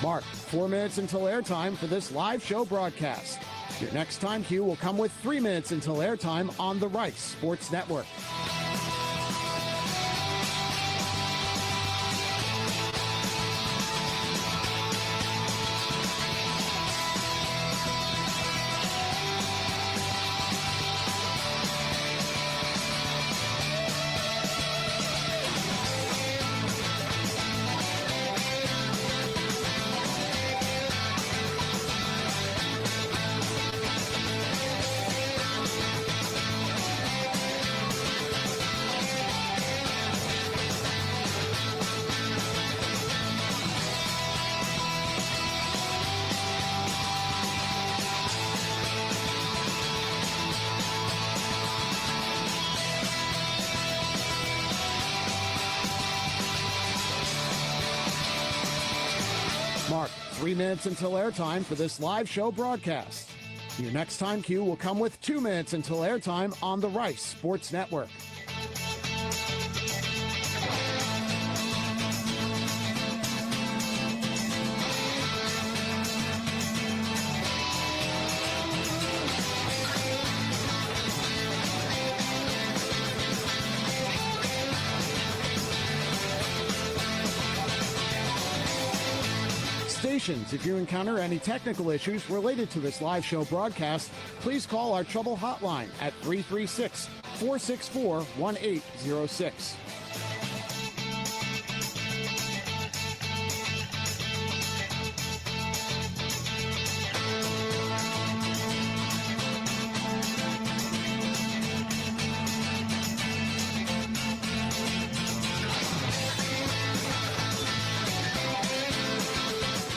Mark, 4 minutes until airtime for this live show broadcast. Your next time cue will come with 3 minutes until airtime on the Rice Sports Network. Mark, 3 minutes until airtime for this live show broadcast. Your next time cue will come with 2 minutes until airtime on the Rice Sports Network. If you encounter any technical issues related to this live show broadcast, please call our trouble hotline at 336-464-1806.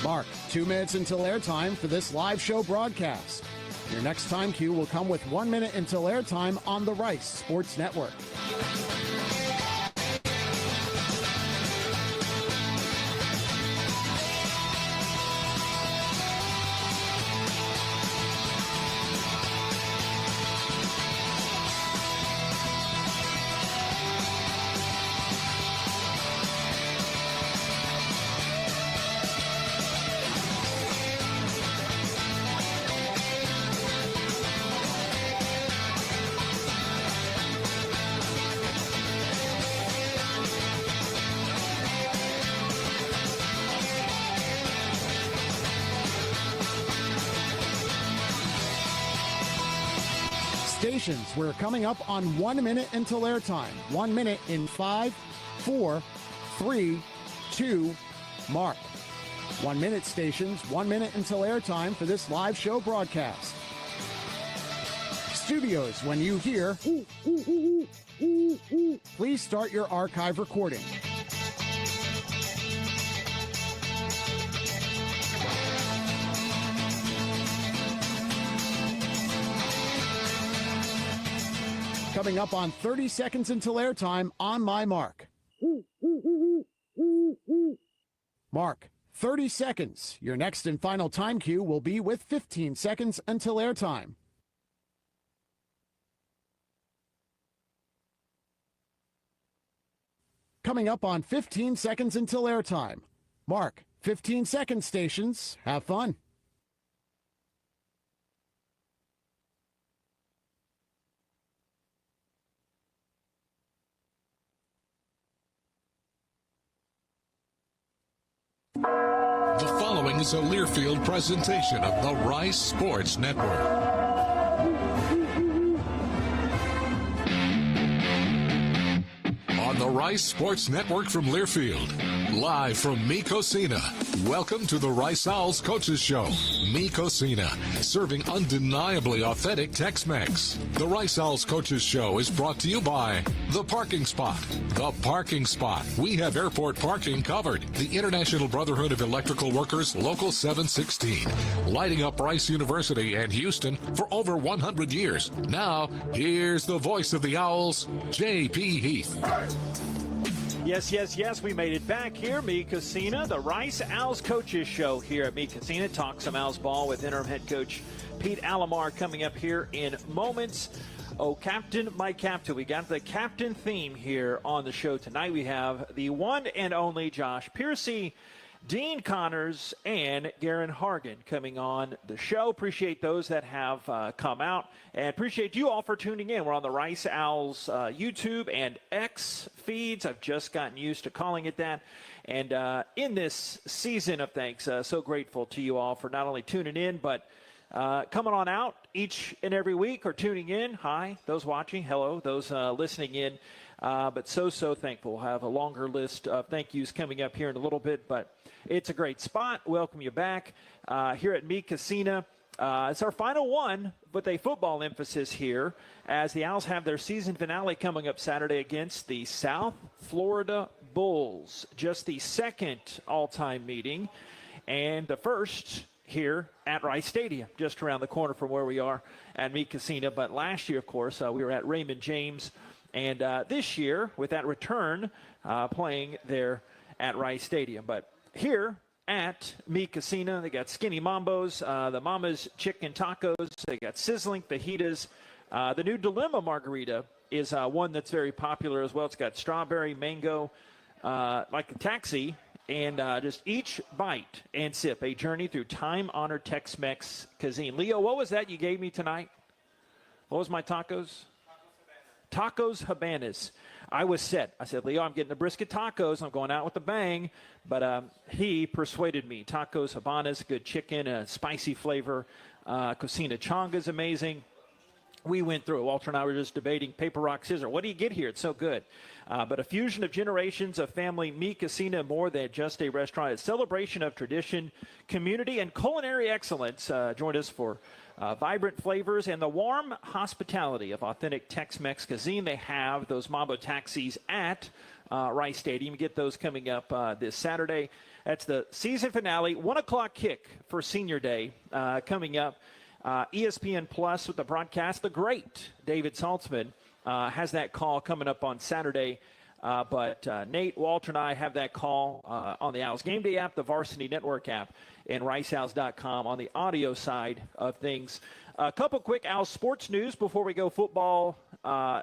Mark, 2 minutes until airtime for this live show broadcast. Your next time cue will come with 1 minute until airtime on the Rice Sports Network. Stations, we're coming up on 1 minute until airtime. 1 minute in 5, 4, 3, 2, mark. 1 minute stations, 1 minute until airtime for this live show broadcast. Studios, when you hear, please start your archive recording. Coming up on 30 seconds until airtime on my mark. Mark, 30 seconds. Your next and final time cue will be with 15 seconds until airtime. Coming up on 15 seconds until airtime. Mark, 15 seconds, stations. Have fun. The following is a Learfield presentation of the Rice Sports Network. On the Rice Sports Network from Learfield, live from Mi Cocina. Welcome to the Rice Owls Coaches Show. Mi Cocina, serving undeniably authentic Tex-Mex. The Rice Owls Coaches Show is brought to you by The Parking Spot. The Parking Spot. We have airport parking covered. The International Brotherhood of Electrical Workers, Local 716. Lighting up Rice University and Houston for over 100 years. Now, here's the voice of the Owls, J.P. Heath. Yes, we made it back here. Mi Cocina, the Rice Owls Coaches Show here at Mi Cocina. Talk some Owls ball with interim head coach Pete Alamar coming up here in moments. Oh, Captain, my Captain. We got the captain theme here on the show tonight. We have the one and only Josh Pearcy, Dean Connors and Geron Hargon coming on the show. Appreciate those that have come out, and appreciate you all for tuning in. We're on the Rice Owls YouTube and X feeds. I've just gotten used to calling it that. And in this season of thanks, so grateful to you all for not only tuning in, but coming on out each and every week or tuning in. Hi, those watching. Hello, those listening in. But so thankful. We'll have a longer list of thank yous coming up here in a little bit, but it's a great spot. Welcome you back here at Mi Cocina. It's our final one with a football emphasis here as the Owls have their season finale coming up Saturday against the South Florida Bulls. Just the second all-time meeting and the first here at Rice Stadium, just around the corner from where we are at Mi Cocina. But last year, of course, we were at Raymond James. And this year, with that return, playing there at Rice Stadium. But here at Mi Cocina, they got Skinny Mambos, the Mama's Chicken Tacos. They got Sizzling Fajitas. The new Dilemma Margarita is one that's very popular as well. It's got strawberry, mango, like a taxi. And just each bite and sip, a journey through time-honored Tex-Mex cuisine. Leo, what was that you gave me tonight? What was my tacos? Tacos Habanas. I was set. I said, Leo, I'm getting the brisket tacos. I'm going out with a bang. But he persuaded me. Tacos Habanas, good chicken, a spicy flavor. Cocina Chonga is amazing. We went through it. Walter and I were just debating paper, rock, scissors. What do you get here? It's so good. But a fusion of generations of family. Mi Cocina, more than just a restaurant. It's a celebration of tradition, community, and culinary excellence. Join us for vibrant flavors and the warm hospitality of authentic Tex-Mex cuisine. They have those Mambo taxis at Rice Stadium. You get those coming up this Saturday. That's the season finale. 1 o'clock kick for Senior Day coming up. ESPN Plus with the broadcast. The great David Saltzman has that call coming up on Saturday. But Nate, Walter, and I have that call on the Owls Gameday app, the Varsity Network app, and riceowls.com on the audio side of things. A couple quick Owls sports news before we go football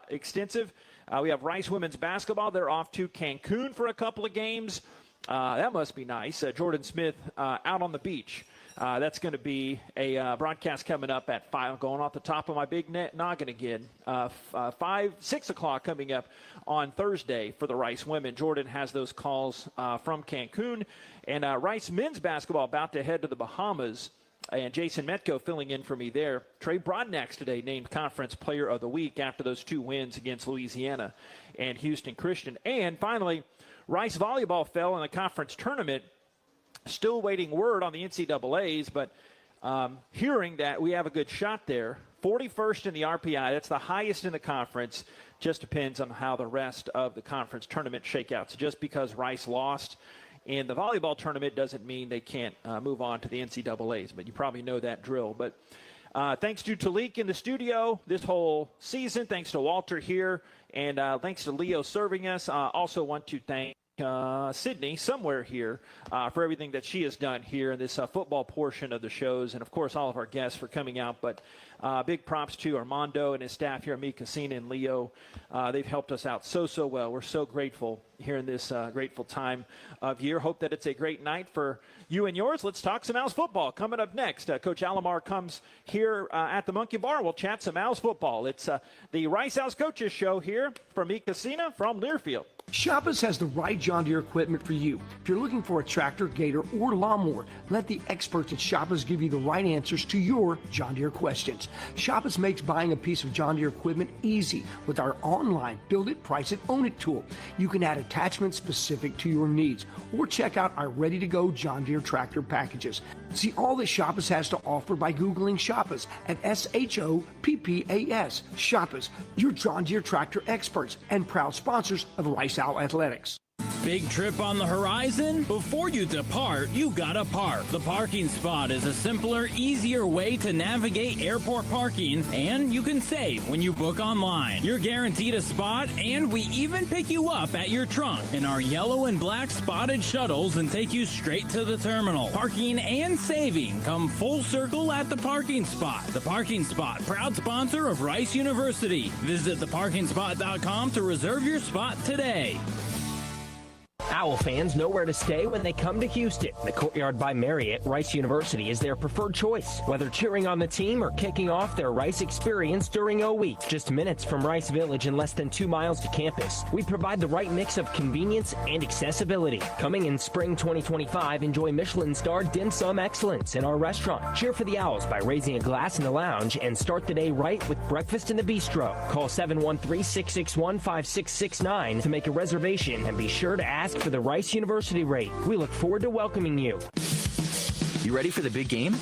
extensive. We have Rice women's basketball. They're off to Cancun for a couple of games. That must be nice. Jordan Smith out on the beach. That's going to be a broadcast coming up at 5, going off the top of my big noggin again. 6 o'clock coming up on Thursday for the Rice women. Jordan has those calls from Cancun. And Rice men's basketball about to head to the Bahamas. And Jason Metko filling in for me there. Trey Broadnax today named Conference Player of the Week after those 2 wins against Louisiana and Houston Christian. And finally, Rice volleyball fell in the conference tournament. Still waiting word on the NCAAs, but hearing that we have a good shot there. 41st in the RPI. That's the highest in the conference. Just depends on how the rest of the conference tournament shake out. So just because Rice lost in the volleyball tournament doesn't mean they can't move on to the NCAAs, but you probably know that drill. But thanks to Talik in the studio this whole season. Thanks to Walter here, and thanks to Leo serving us. Also want to thank Sydney somewhere here for everything that she has done here in this football portion of the shows, and of course all of our guests for coming out. But big props to Armando and his staff here at Mi Cocina and Leo. They've helped us out so well. We're so grateful here in this grateful time of year. Hope that it's a great night for you and yours. Let's talk some Owls football. Coming up next, Coach Alamar comes here at the Monkey Bar. We'll chat some Owls football. It's the Rice Owls Coaches Show here from Mi Cocina from Learfield. Shoppers has the right John Deere equipment for you. If you're looking for a tractor, gator, or lawnmower, let the experts at Shoppers give you the right answers to your John Deere questions. Shoppers makes buying a piece of John Deere equipment easy with our online Build It, Price It, Own It tool. You can add attachments specific to your needs or check out our ready-to-go John Deere tractor packages. See all that Shoppers has to offer by Googling Shoppers at SHOPPAS. Shoppers, your John Deere tractor experts and proud sponsors of Rice Owl Athletics. Big trip on the horizon? Before you depart, you gotta park. The Parking Spot is a simpler, easier way to navigate airport parking, and you can save when you book online. You're guaranteed a spot, and we even pick you up at your trunk in our yellow and black spotted shuttles and take you straight to the terminal. Parking and saving come full circle at the Parking Spot. The Parking Spot, proud sponsor of Rice University. Visit theparkingspot.com to reserve your spot today. Owl fans know where to stay when they come to Houston. The Courtyard by Marriott, Rice University, is their preferred choice. Whether cheering on the team or kicking off their Rice experience during O Week, just minutes from Rice Village and less than 2 miles to campus, we provide the right mix of convenience and accessibility. Coming in spring 2025, enjoy Michelin-starred dim sum excellence in our restaurant. Cheer for the Owls by raising a glass in the lounge and start the day right with breakfast in the bistro. Call 713-661-5669 to make a reservation and be sure to ask for the Rice University rate. We look forward to welcoming you. You ready for the big game?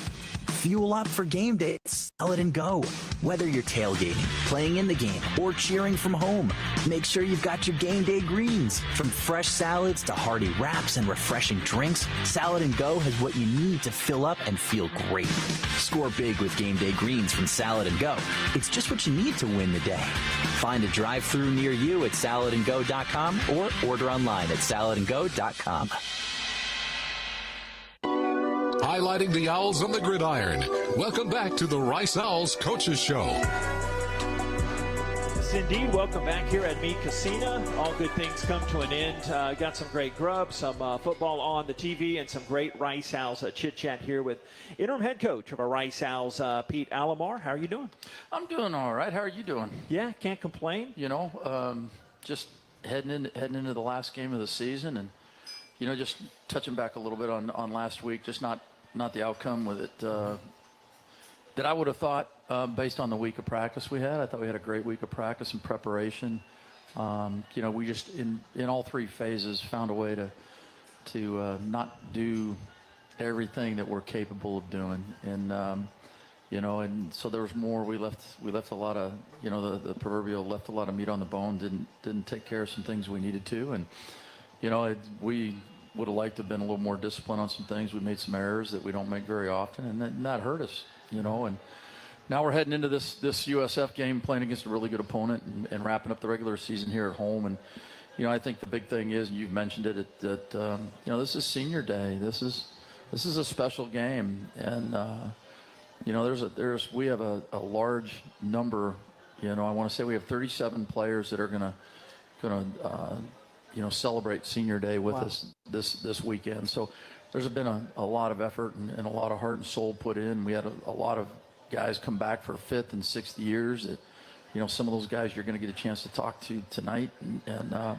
Fuel up for game day at Salad and Go. Whether you're tailgating, playing in the game, or cheering from home, make sure you've got your game day greens. From fresh salads to hearty wraps and refreshing drinks, Salad and Go has what you need to fill up and feel great. Score big with game day greens from Salad and Go. It's just what you need to win the day. Find a drive-thru near you at saladandgo.com or order online at saladandgo.com. Highlighting the Owls on the gridiron. Welcome back to the Rice Owls Coaches Show. Yes, indeed. Welcome back here at Mi Cocina. All good things come to an end. Got some great grub, some football on the TV, and some great Rice Owls chit-chat here with interim head coach of our Rice Owls, Pete Alamar. How are you doing? I'm doing all right. How are you doing? Yeah, can't complain. You know, just heading into the last game of the season, and you know, just touching back a little bit on last week. Just not the outcome with it that I would have thought based on the week of practice we had. I thought we had a great week of practice and preparation. You know, we just in all three phases found a way to not do everything that we're capable of doing, and you know, and so there was more. We left a lot of, you know, the proverbial left a lot of meat on the bone. Didn't take care of some things we needed to, and you know, we would have liked to have been a little more disciplined on some things. We made some errors that we don't make very often, and that hurt us, you know. And now we're heading into this USF game, playing against a really good opponent, and wrapping up the regular season here at home. And you know, I think the big thing is, and you've mentioned it, that you know, this is senior day. This is a special game, and you know, we have a large number. You know, I want to say we have 37 players that are gonna you know, celebrate senior day with us this weekend. So there's been a lot of effort and a lot of heart and soul put in. We had a lot of guys come back for 5th and 6th years. That, you know, some of those guys you're going to get a chance to talk to tonight, and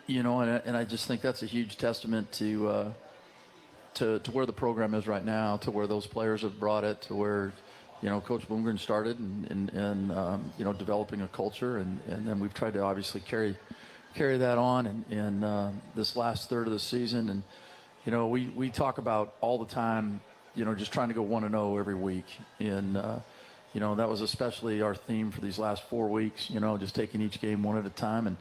you know, and I just think that's a huge testament to where the program is right now, to where those players have brought it, to where, you know, Coach Bloomgren started, and you know, developing a culture, and then we've tried to obviously carry that on in this last third of the season. And you know, we talk about all the time, you know, just trying to go 1-0 every week, and you know, that was especially our theme for these last 4 weeks, you know, just taking each game one at a time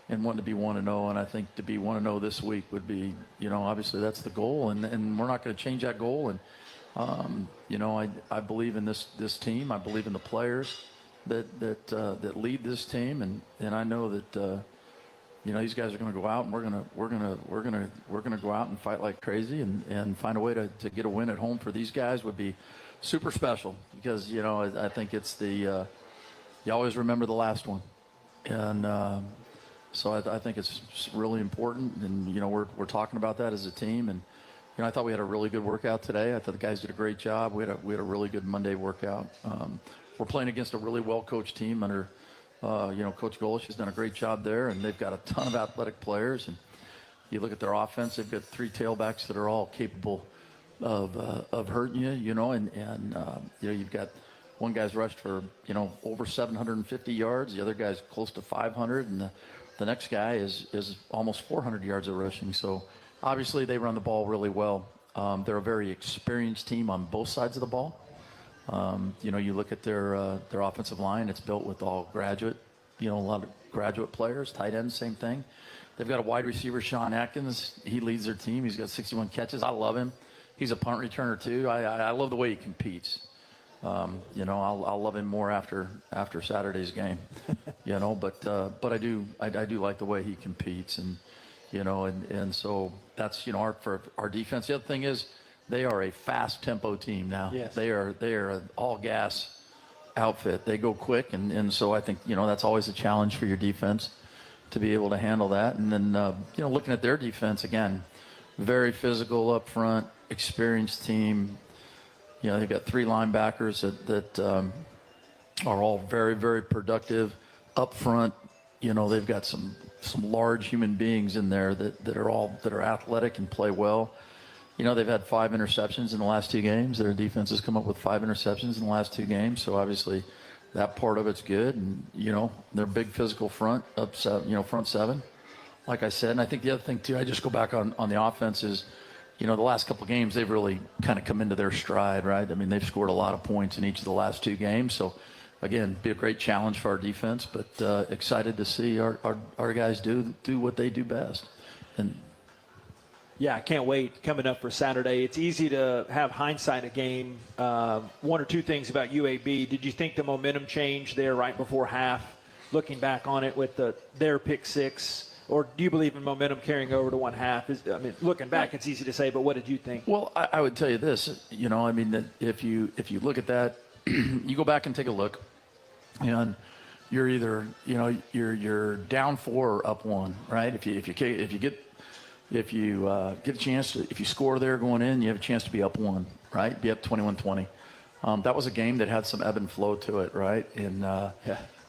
and wanting to be 1-0. And I think to be 1-0 this week would be, you know, obviously that's the goal, and we're not going to change that goal. And you know, I believe in this team. I believe in the players that lead this team, and I know that you know, these guys are going to go out, and we're going to go out and fight like crazy, and find a way to get a win at home for these guys would be super special, because, you know, I think it's you always remember the last one, and so I think it's really important, and you know, we're talking about that as a team. And you know, I thought we had a really good workout today. I thought the guys did a great job. We had a really good Monday workout. We're playing against a really well-coached team under you know, Coach Golish has done a great job there, and they've got a ton of athletic players. And you look at their offense; they've got 3 tailbacks that are all capable of hurting you. You know, and you know, you've got one guy's rushed for, you know, over 750 yards. The other guy's close to 500, and the next guy is almost 400 yards of rushing. So obviously they run the ball really well. They're a very experienced team on both sides of the ball. You know, you look at their offensive line; it's built with all graduate, you know, a lot of graduate players. Tight ends, same thing. They've got a wide receiver, Sean Atkins. He leads their team. He's got 61 catches. I love him. He's a punt returner too. I love the way he competes. You know, I'll love him more after Saturday's game. You know, but I do like the way he competes, and you know, and so that's, you know, for our defense. The other thing is, they are a fast tempo team now. Yes. They are an all gas outfit. They go quick, and so I think, you know, that's always a challenge for your defense. to be able to handle that. And then, looking at their defense, again, very physical up front, experienced team. They've got 3 linebackers that are all very, very productive up front. They've got some large human beings in there that are athletic and play well. They've had 5 interceptions in the last 2 games. Their defense has come up with 5 interceptions in the last 2 games. So obviously that part of it's good. And, their big physical front, front 7, like I said. And I think the other thing too, I just go back on the offense is, the last couple of games, they've really kind of come into their stride, right? I mean, they've scored a lot of points in each of the last 2 games. So, again, be a great challenge for our defense, but excited to see our guys do what they do best. And yeah, I can't wait coming up for Saturday. It's easy to have hindsight a game. 1 or 2 things about UAB. Did you think the momentum changed there right before half, looking back on it with their pick 6? Or do you believe in momentum carrying over to 1 half? Looking back, it's easy to say, but what did you think? Well, I would tell you this. That if you look at that, you go back and take a look, and you're either you're down 4 or up 1, right? If you get a chance to, if you score there going in, you have a chance to be up 1, right? Be up 21-20. That was a game that had some ebb and flow to it, right?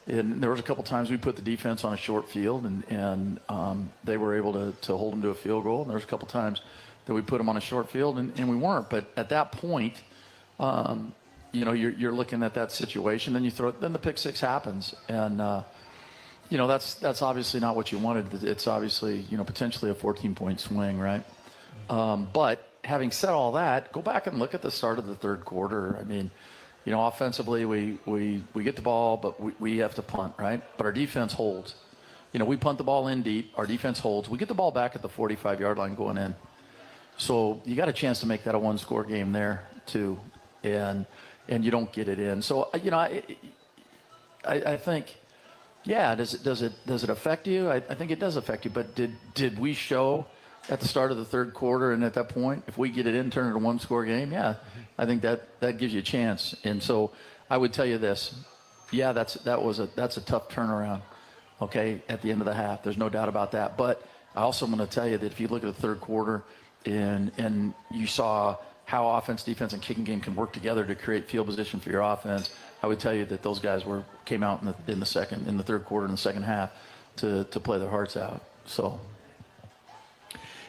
And there was a couple times we put the defense on a short field, and they were able to hold them to a field goal. And there was a couple times that we put them on a short field, and we weren't. But at that point, you're looking at that situation. Then then the pick 6 happens, and that's obviously not what you wanted. It's obviously potentially a 14-point swing, right? But having said all that, go back and look at the start of the third quarter. I mean, offensively, we get the ball, but we have to punt, right? But our defense holds. We punt the ball in deep. Our defense holds. We get the ball back at the 45-yard line going in. So you got a chance to make that a 1-score game there too, and you don't get it in. So I think, yeah, does it affect you? I think it does affect you. But did we show at the start of the third quarter and at that point, if we get it in, turn it a 1-score game? Yeah, I think that gives you a chance. And so I would tell you this. Yeah, that's a tough turnaround, okay, at the end of the half. There's no doubt about that. But I also am going to tell you that if you look at the third quarter and you saw how offense, defense, and kicking game can work together to create field position for your offense, I would tell you that those guys came out in the third quarter, in the second half, to play their hearts out. So.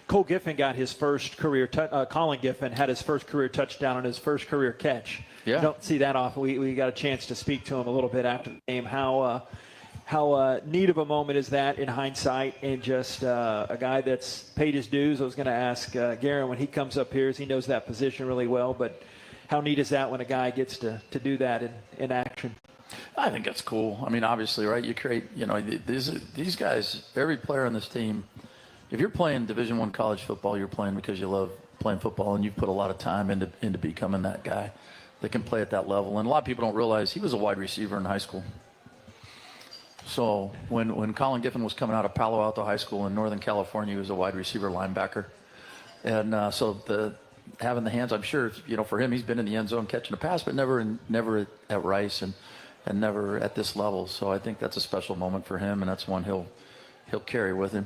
Cole Giffen got his first career Colin Giffen had his first career touchdown on his first career catch. Yeah. You don't see that often. We got a chance to speak to him a little bit after the game. How neat of a moment is that in hindsight, and just a guy that's paid his dues. I was going to ask Geron when he comes up here, as he knows that position really well, but how neat is that when a guy gets to do that in action? I think that's cool. I mean, obviously, right, you create, these guys, every player on this team, if you're playing Division I college football, you're playing because you love playing football, and you've put a lot of time into becoming that guy that can play at that level. And a lot of people don't realize he was a wide receiver in high school. So when Colin Giffen was coming out of Palo Alto High School in Northern California, he was a wide receiver linebacker. And so having the hands, I'm sure, for him, he's been in the end zone catching a pass, but never at Rice and never at this level. So I think that's a special moment for him, and that's one he'll carry with him.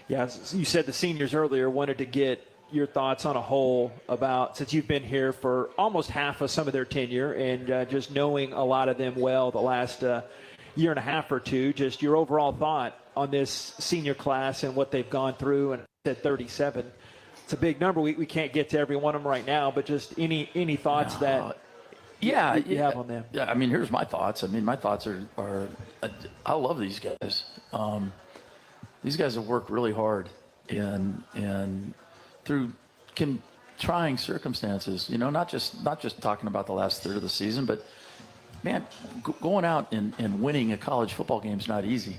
Yeah, you said the seniors earlier. Wanted to get your thoughts on a whole about, since you've been here for almost half of some of their tenure, and just knowing a lot of them well the last year and a half or two, just your overall thought on this senior class and what they've gone through. And at 37, it's a big number. We can't get to every one of them right now, but just any thoughts that you have on them. Yeah, I mean, here's my thoughts. I mean, my thoughts are I love these guys. These guys have worked really hard and through trying circumstances, not just talking about the last third of the season, but man, going out and winning a college football game is not easy.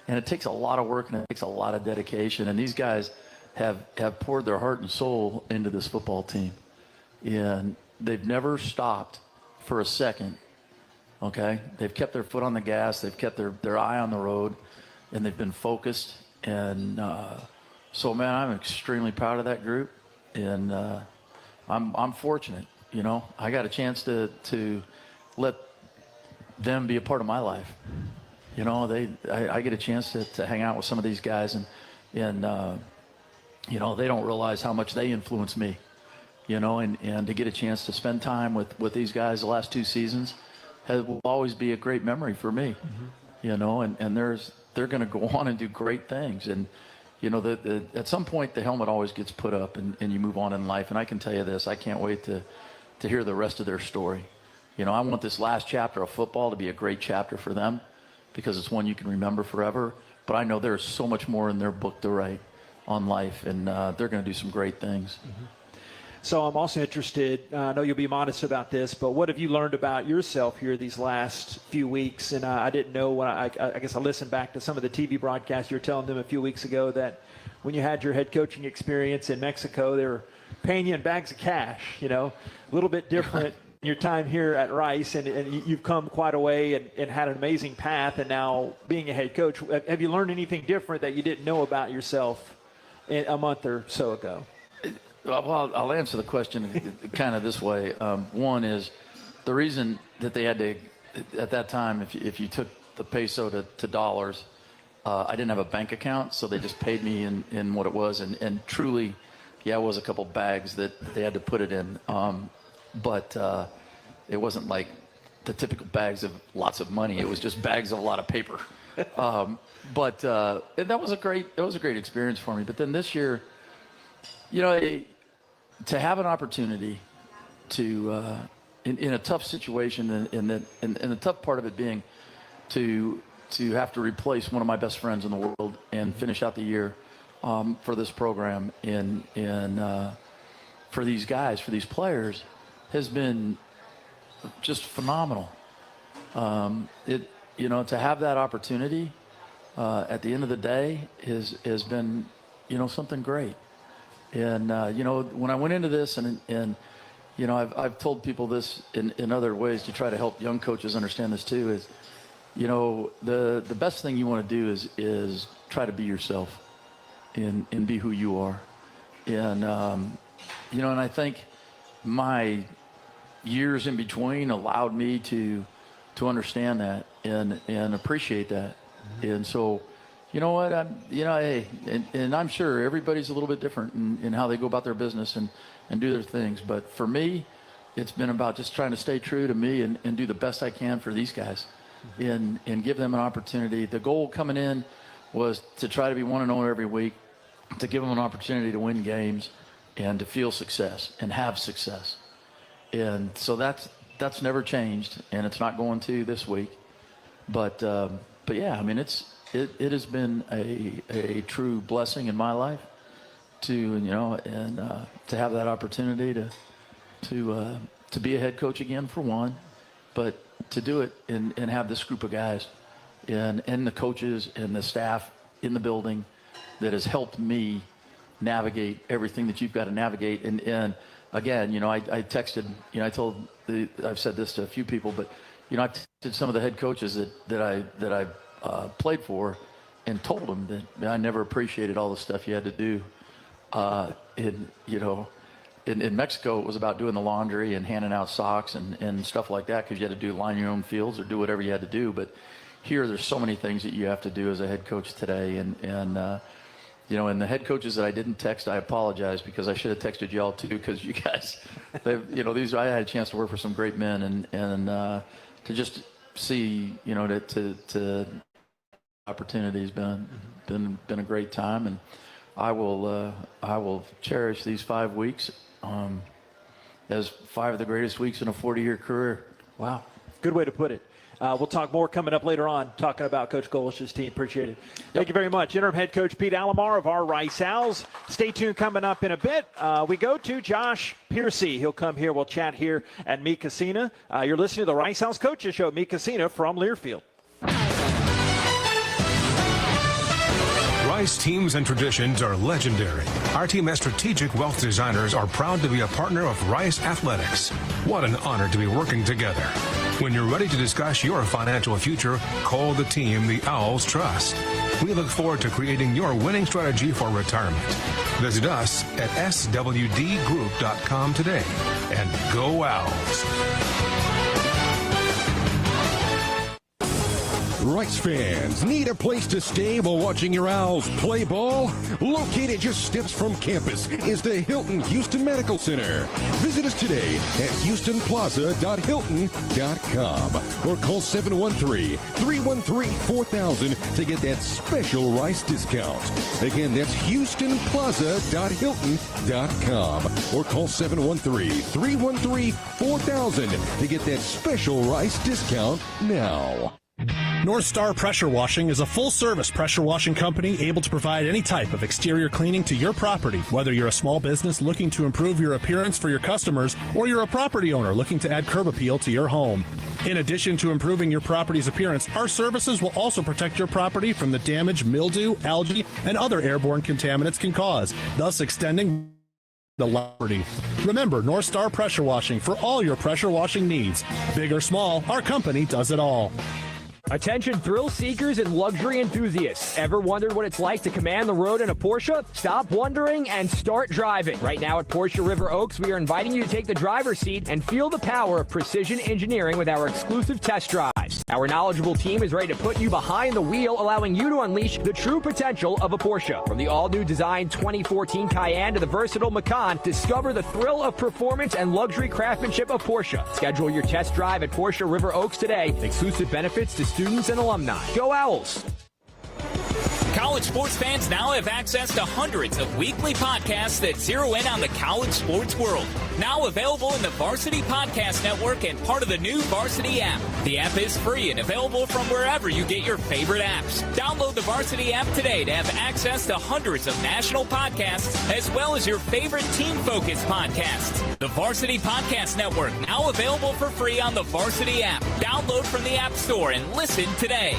And it takes a lot of work and it takes a lot of dedication. And these guys have poured their heart and soul into this football team. And they've never stopped for a second, okay? They've kept their foot on the gas. They've kept their eye on the road. And they've been focused. And so, man, I'm extremely proud of that group. And I'm fortunate, I got a chance to let them be a part of my life. You know, I get a chance to hang out with some of these guys, and you know, they don't realize how much they influence me. You know, and to get a chance to spend time with these guys the last 2 seasons will always be a great memory for me. You know, and they're going to go on and do great things. And you know, at some point the helmet always gets put up, and you move on in life. And I can tell you this: I can't wait to hear the rest of their story. You know, I want this last chapter of football to be a great chapter for them, because it's one you can remember forever. But I know there's so much more in their book to write on life, and they're going to do some great things. So I'm also interested, I know you'll be modest about this, but what have you learned about yourself here these last few weeks? And I didn't know when I guess I listened back to some of the TV broadcasts. You were telling them a few weeks ago that when you had your head coaching experience in Mexico, they were paying you in bags of cash, you know, a little bit different your time here at Rice, and you've come quite a way and had an amazing path, and now being a head coach. Have you learned anything different that you didn't know about yourself a month or so ago? Well, I'll answer the question kind of this way. One is the reason that they had to, at that time, if you took the peso to dollars, I didn't have a bank account, so they just paid me in what it was. And truly, yeah, it was a couple bags that they had to put it in. But it wasn't like the typical bags of lots of money. It was just bags of a lot of paper. But that was a great experience for me. But then this year, you know, to have an opportunity to, in a tough situation, and the tough part of it being to have to replace one of my best friends in the world and finish out the year for this program and for these guys, for these players, has been just phenomenal. You know, to have that opportunity at the end of the day has been, you know, something great. And, you know, when I went into this, and you know, I've told people this in other ways to try to help young coaches understand this too, is, you know, the best thing you want to do is try to be yourself and be who you are. And, you know, and I think my years in between allowed me to understand that and appreciate that. And so, you know what, hey, and I'm sure everybody's a little bit different in how they go about their business and do their things. But for me, it's been about just trying to stay true to me and do the best I can for these guys and give them an opportunity. The goal coming in was to try to be 1-0 every week, to give them an opportunity to win games and to feel success and have success. And so that's never changed, and it's not going to this week. But yeah, I mean, it has been a true blessing in my life to, you know, and to have that opportunity to be a head coach again, for one, but to do it and have this group of guys and the coaches and the staff in the building that has helped me navigate everything that you've got to navigate. And again, you know, I texted, you know, I've said this to a few people, but, you know, I texted some of the head coaches that I played for, and told them that I never appreciated all the stuff you had to do. In Mexico, it was about doing the laundry and handing out socks and stuff like that, because you had to line your own fields or do whatever you had to do. But here, there's so many things that you have to do as a head coach today. And you know, and the head coaches that I didn't text, I apologize, because I should have texted y'all too, because you guys, you know, I had a chance to work for some great men, and to just see, you know, to opportunities been a great time, and I will cherish these 5 weeks as 5 of the greatest weeks in a 40-year career. Wow, good way to put it. We'll talk more coming up later on, talking about Coach Golish's team. Appreciate it. Thank you very much. Interim head coach Pete Alamar of our Rice Owls. Stay tuned. Coming up in a bit, we go to Josh Pearcy. He'll come here. We'll chat here at Mi Cocina. You're listening to the Rice Owls Coaches Show, Mi Cocina from Learfield. Rice teams and traditions are legendary. Our team as strategic wealth designers are proud to be a partner of Rice Athletics. What an honor to be working together. When you're ready to discuss your financial future, call the team the Owls trust. We look forward to creating your winning strategy for retirement. Visit us at swdgroup.com today, and go Owls. Rice fans, need a place to stay while watching your Owls play ball? Located just steps from campus is the Hilton Houston Medical Center. Visit us today at houstonplaza.hilton.com or call 713-313-4000 to get that special Rice discount. Again, that's houstonplaza.hilton.com or call 713-313-4000 to get that special Rice discount now. North Star Pressure Washing is a full-service pressure washing company able to provide any type of exterior cleaning to your property, whether you're a small business looking to improve your appearance for your customers or you're a property owner looking to add curb appeal to your home. In addition to improving your property's appearance, our services will also protect your property from the damage mildew, algae, and other airborne contaminants can cause, thus extending the liberty. Remember, North Star Pressure Washing for all your pressure washing needs. Big or small, our company does it all. Attention thrill seekers and luxury enthusiasts. Ever wondered what it's like to command the road in a Porsche? Stop wondering and start driving. Right now at Porsche River Oaks, we are inviting you to take the driver's seat and feel the power of precision engineering with our exclusive test drives. Our knowledgeable team is ready to put you behind the wheel, allowing you to unleash the true potential of a Porsche. From the all-new design 2014 Cayenne to the versatile Macan, discover the thrill of performance and luxury craftsmanship of Porsche. Schedule your test drive at Porsche River Oaks today. Exclusive benefits to students and alumni. Go Owls! College sports fans now have access to hundreds of weekly podcasts that zero in on the college sports world. Now available in the Varsity Podcast Network and part of the new Varsity app. The app is free and available from wherever you get your favorite apps. Download the Varsity app today to have access to hundreds of national podcasts as well as your favorite team-focused podcasts. The Varsity Podcast Network, now available for free on the Varsity app. Download from the App Store and listen today.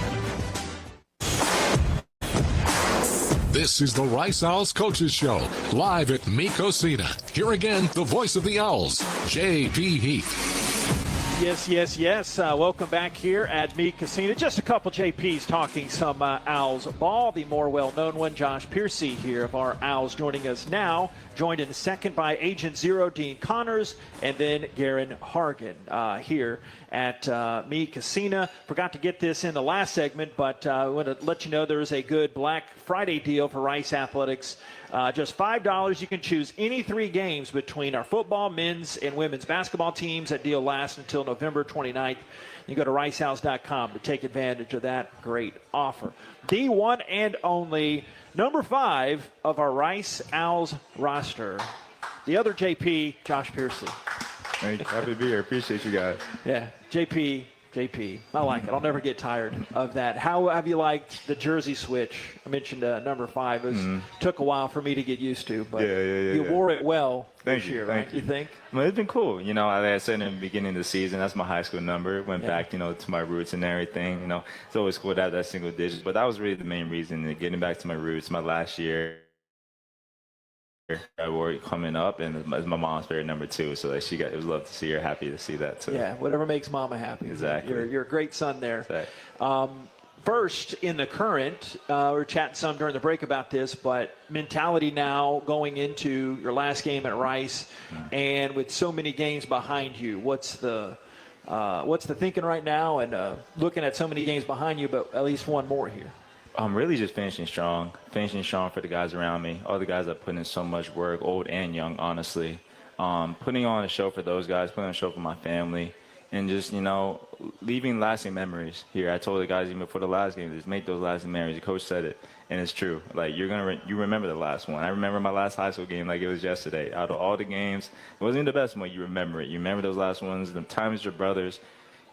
This is the Rice Owls Coaches Show, live at Mi Cocina. Here again, the voice of the Owls, J.P. Heath. Yes. Welcome back here at Mi Cocina. Just a couple JPs talking some Owls ball. The more well-known one, Josh Pearcy here of our Owls, joining us now. Joined in second by Agent Zero, Dean Connors, and then Geron Hargon here at Mi Cocina. Forgot to get this in the last segment, but I want to let you know there is a good Black Friday deal for Rice Athletics. Just $5. You can choose any 3 games between our football, men's, and women's basketball teams. That deal lasts until November 29th. You go to ricehouse.com to take advantage of that great offer. The one and only number 5 of our Rice Owls roster, the other JP, Josh Pearcy. Hey, happy to be here. Appreciate you guys. Yeah, JP. I like it. I'll never get tired of that. How have you liked the jersey switch? I mentioned number 5. It took a while for me to get used to, but you wore it well this year, right? You think? Well, it's been cool. You know, like I said in the beginning of the season, that's my high school number. It went back, to my roots and everything. It's always cool to have that single digit. But that was really the main reason, getting back to my roots. My last year, I wore it coming up, and it's my mom's favorite number 2. So it was love to see her happy to see that too. Yeah, whatever makes mama happy. Exactly. You're a great son there. Exactly. First, in the current, we were chatting some during the break about this, but mentality now going into your last game at Rice, and with so many games behind you, what's the thinking right now? And looking at so many games behind you, but at least one more here. I'm really just finishing strong for the guys around me, all the guys that put in so much work, old and young, honestly. Putting on a show for those guys, putting on a show for my family, and just, leaving lasting memories here. I told the guys even before the last game, just make those lasting memories. The coach said it, and it's true. Like, you remember the last one. I remember my last high school game like it was yesterday. Out of all the games, it wasn't the best one. You remember it. You remember those last ones, the times your brothers.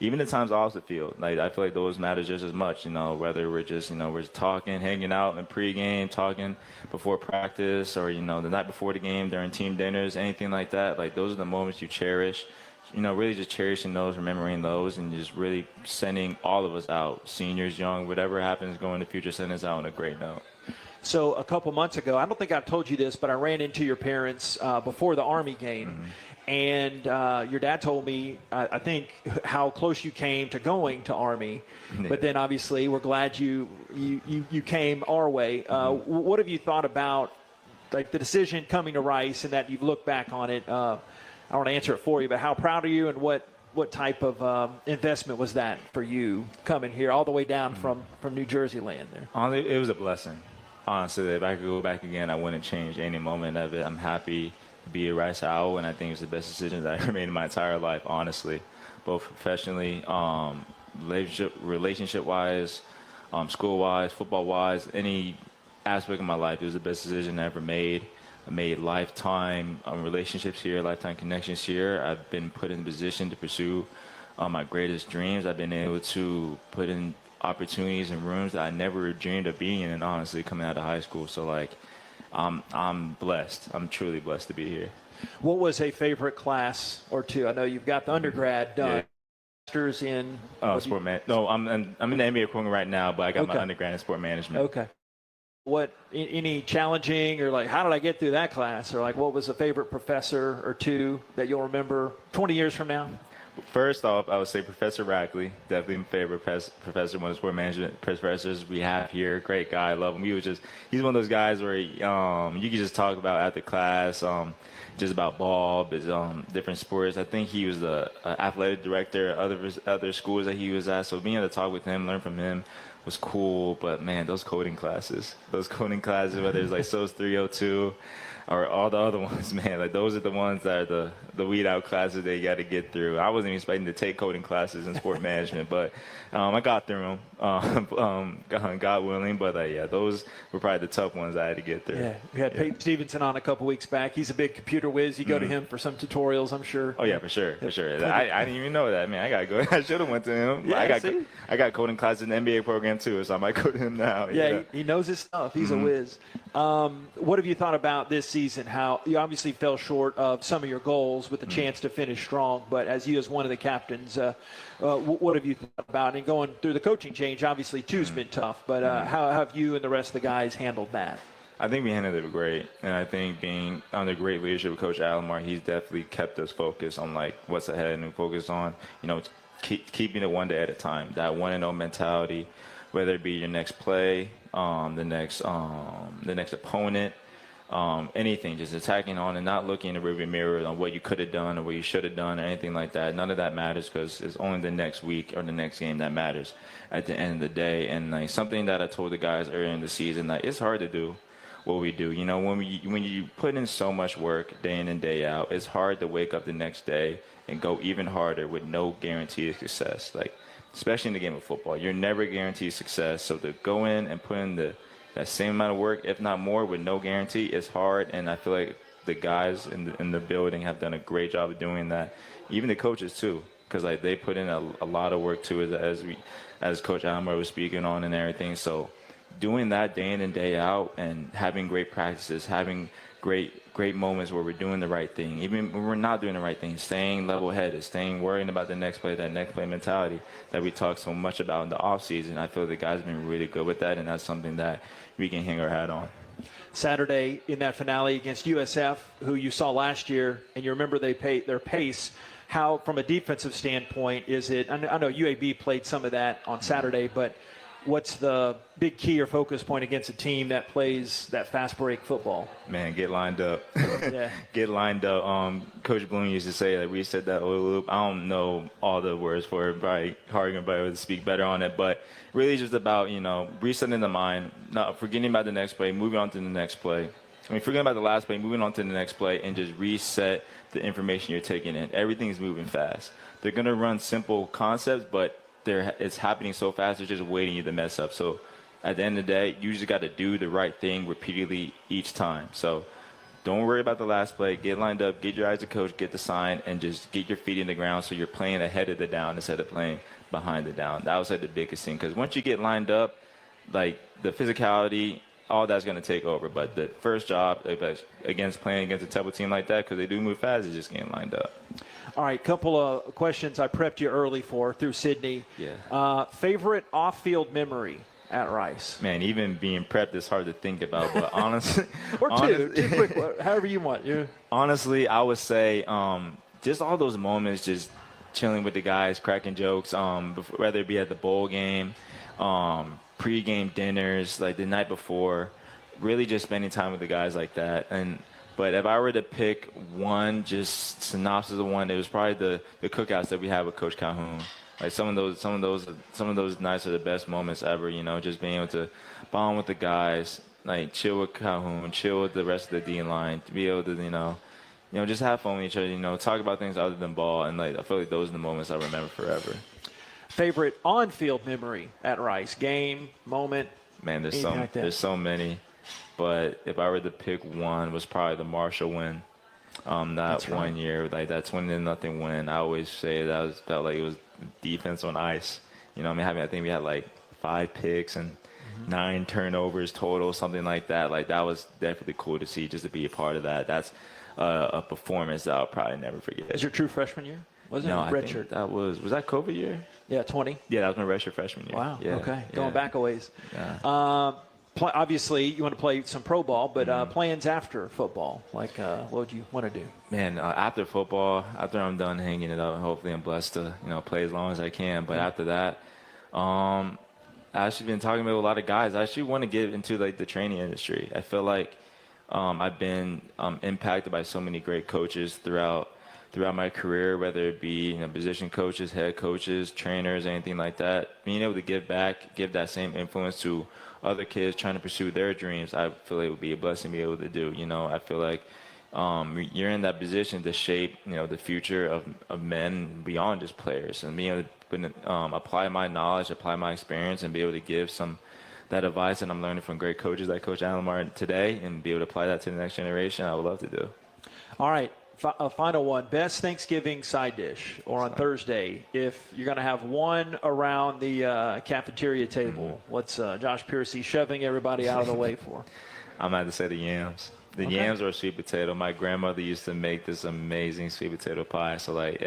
Even the times off the field, like I feel like those matter just as much, whether we're just, we're talking, hanging out in pregame, talking before practice, or, the night before the game during team dinners, anything like that. Like, those are the moments you cherish, really just cherishing those, remembering those, and just really sending all of us out, seniors, young, whatever happens going in the future, sending us out on a great note. So a couple months ago, I don't think I've told you this, but I ran into your parents before the Army game. And your dad told me, I think, how close you came to going to Army. But then, obviously, we're glad you came our way. What have you thought about, like, the decision coming to Rice, and that you've looked back on it? I don't want to answer it for you, but how proud are you, and what what type of investment was that for you coming here all the way down from New Jersey land there? Honestly, it was a blessing. Honestly, if I could go back again, I wouldn't change any moment of it. I'm happy to be a Rice Owl, and I think it's the best decision that I ever made in my entire life, honestly, both professionally, relationship-wise, school-wise, football-wise, any aspect of my life. It was the best decision I ever made. I made lifetime relationships here, lifetime connections here. I've been put in a position to pursue my greatest dreams. I've been able to put in opportunities and rooms that I never dreamed of being in, honestly, coming out of high school. So, like, I'm blessed. I'm truly blessed to be here. What was a favorite class or two? I know you've got the undergrad done. Masters in sport man. No, I'm in the MBA program right now, but I got my undergrad in sport management. Okay. What, any challenging, or like, how did I get through that class? Or like, what was a favorite professor or two that you'll remember 20 years from now? First off, I would say Professor Rackley, definitely my favorite professor, one of the sport management professors we have here. Great guy, I love him. He's one of those guys where you can just talk about after class, just about ball, but different sports. I think he was the athletic director at other schools that he was at, so being able to talk with him, learn from him, was cool. But man, those coding classes, whether it's like SOS 302 or all the other ones, man, like those are the ones that are the weed out classes that you got to get through. I wasn't even expecting to take coding classes in sport management, but I got through them, God willing. But yeah, those were probably the tough ones I had to get through. Yeah, we had Peyton Stevenson on a couple weeks back. He's a big computer whiz. You go to him for some tutorials, I'm sure. Oh yeah, for sure. I didn't even know that, man. I gotta go. I should have went to him. Yeah, I got coding classes in the MBA program too, so I might go to him now. Yeah, he knows his stuff. He's a whiz. What have you thought about this season? How you obviously fell short of some of your goals with the chance to finish strong, but as you as one of the captains, what have you thought about? And going through the coaching change, obviously two's been tough, but how have you and the rest of the guys handled that? I think we handled it great, and I think being under great leadership of Coach Alamar, he's definitely kept us focused on like what's ahead and focused on, keeping it one day at a time. That 1-0 mentality, whether it be your next play, the next opponent, anything, just attacking on and not looking in the rearview mirror on what you could have done or what you should have done or anything like that. None of that matters, because it's only the next week or the next game that matters at the end of the day. And like something that I told the guys earlier in the season, that it's hard to do what we do. When you put in so much work day in and day out, it's hard to wake up the next day and go even harder with no guarantee of success. Like, especially in the game of football, you're never guaranteed success. So to go in and put in that same amount of work, if not more, with no guarantee, is hard. And I feel like the guys in the building have done a great job of doing that. Even the coaches too, because like they put in a lot of work too, as Coach Alamar was speaking on and everything. So doing that day in and day out, and having great practices, having great moments where we're doing the right thing, even when we're not doing the right thing, staying level-headed, worrying about the next play, that next play mentality that we talk so much about in the offseason. I feel the guys have been really good with that, and that's something that we can hang our hat on. Saturday in that finale against USF, who you saw last year, and you remember their pace. How, from a defensive standpoint, is it? I know UAB played some of that on Saturday, but what's the big key or focus point against a team that plays that fast break football? Man, get lined up. Yeah. Get lined up. Coach Bloom used to say that we said that oil loop. I don't know all the words for it. Probably Hargon would speak better on it, but really just about, resetting the mind, not forgetting about the next play, moving on to the next play. Forgetting about the last play, moving on to the next play, and just reset the information you're taking in. Everything's moving fast. They're going to run simple concepts, but it's happening so fast, they're just waiting you to mess up. So at the end of the day, you just got to do the right thing repeatedly each time. So don't worry about the last play. Get lined up, get your eyes to coach, get the sign, and just get your feet in the ground so you're playing ahead of the down instead of playing behind the down. That was like the biggest thing, because once you get lined up, like the physicality, all that's going to take over. But the first job against playing against a tough team like that, because they do move fast, is just getting lined up. All right, couple of questions I prepped you early for through Sydney. Yeah. Favorite off-field memory at Rice? Man, even being prepped is hard to think about, but honestly. Or two quick, however you want. Yeah. Honestly, I would say just all those moments, just chilling with the guys, cracking jokes, whether it be at the bowl game, pre-game dinners, like the night before, really just spending time with the guys like that. And But if I were to pick one, just synopsis of one, it was probably the cookouts that we had with Coach Calhoun. Like some of those nights are the best moments ever. You know, just being able to bond with the guys, like chill with Calhoun, chill with the rest of the D line, to be able to you know, just have fun with each other. You know, talk about things other than ball, and like I feel like those are the moments I remember forever. Favorite on-field memory at Rice? Game, moment? Man, there's so many. But if I were to pick one, it was probably the Marshall win. That one year, like that 20-0 win. I always say felt like it was defense on ice. You know, I think we had like 5 picks and 9 turnovers total, something like that. Like that was definitely cool to see, just to be a part of that. That's a performance that I'll probably never forget. Is your true freshman year? Wasn't no, it redshirt? That was that COVID year? Yeah, 20. Yeah, that was my redshirt freshman year. Wow. Yeah, okay, yeah. going back a ways. Yeah. Obviously, you want to play some pro ball, but plans after football, like what would you want to do? Man, after football, after I'm done hanging it up, hopefully I'm blessed to play as long as I can. But after that, I've actually been talking to a lot of guys. I actually want to get into like the training industry. I feel like I've been impacted by so many great coaches throughout my career, whether it be position coaches, head coaches, trainers, anything like that. Being able to give back, give that same influence to other kids trying to pursue their dreams, I feel it would be a blessing to be able to do. I feel like you're in that position to shape, the future of men beyond just players, and being able to apply my knowledge, apply my experience, and be able to give that advice that I'm learning from great coaches like Coach Alamar today, and be able to apply that to the next generation. I would love to do. All right. A final one, best Thanksgiving side dish, or on Thursday, if you're going to have one around the cafeteria table, what's Josh Pearcy shoving everybody out of the way for? I'm going to have to say the yams. The yams or sweet potato. My grandmother used to make this amazing sweet potato pie. So like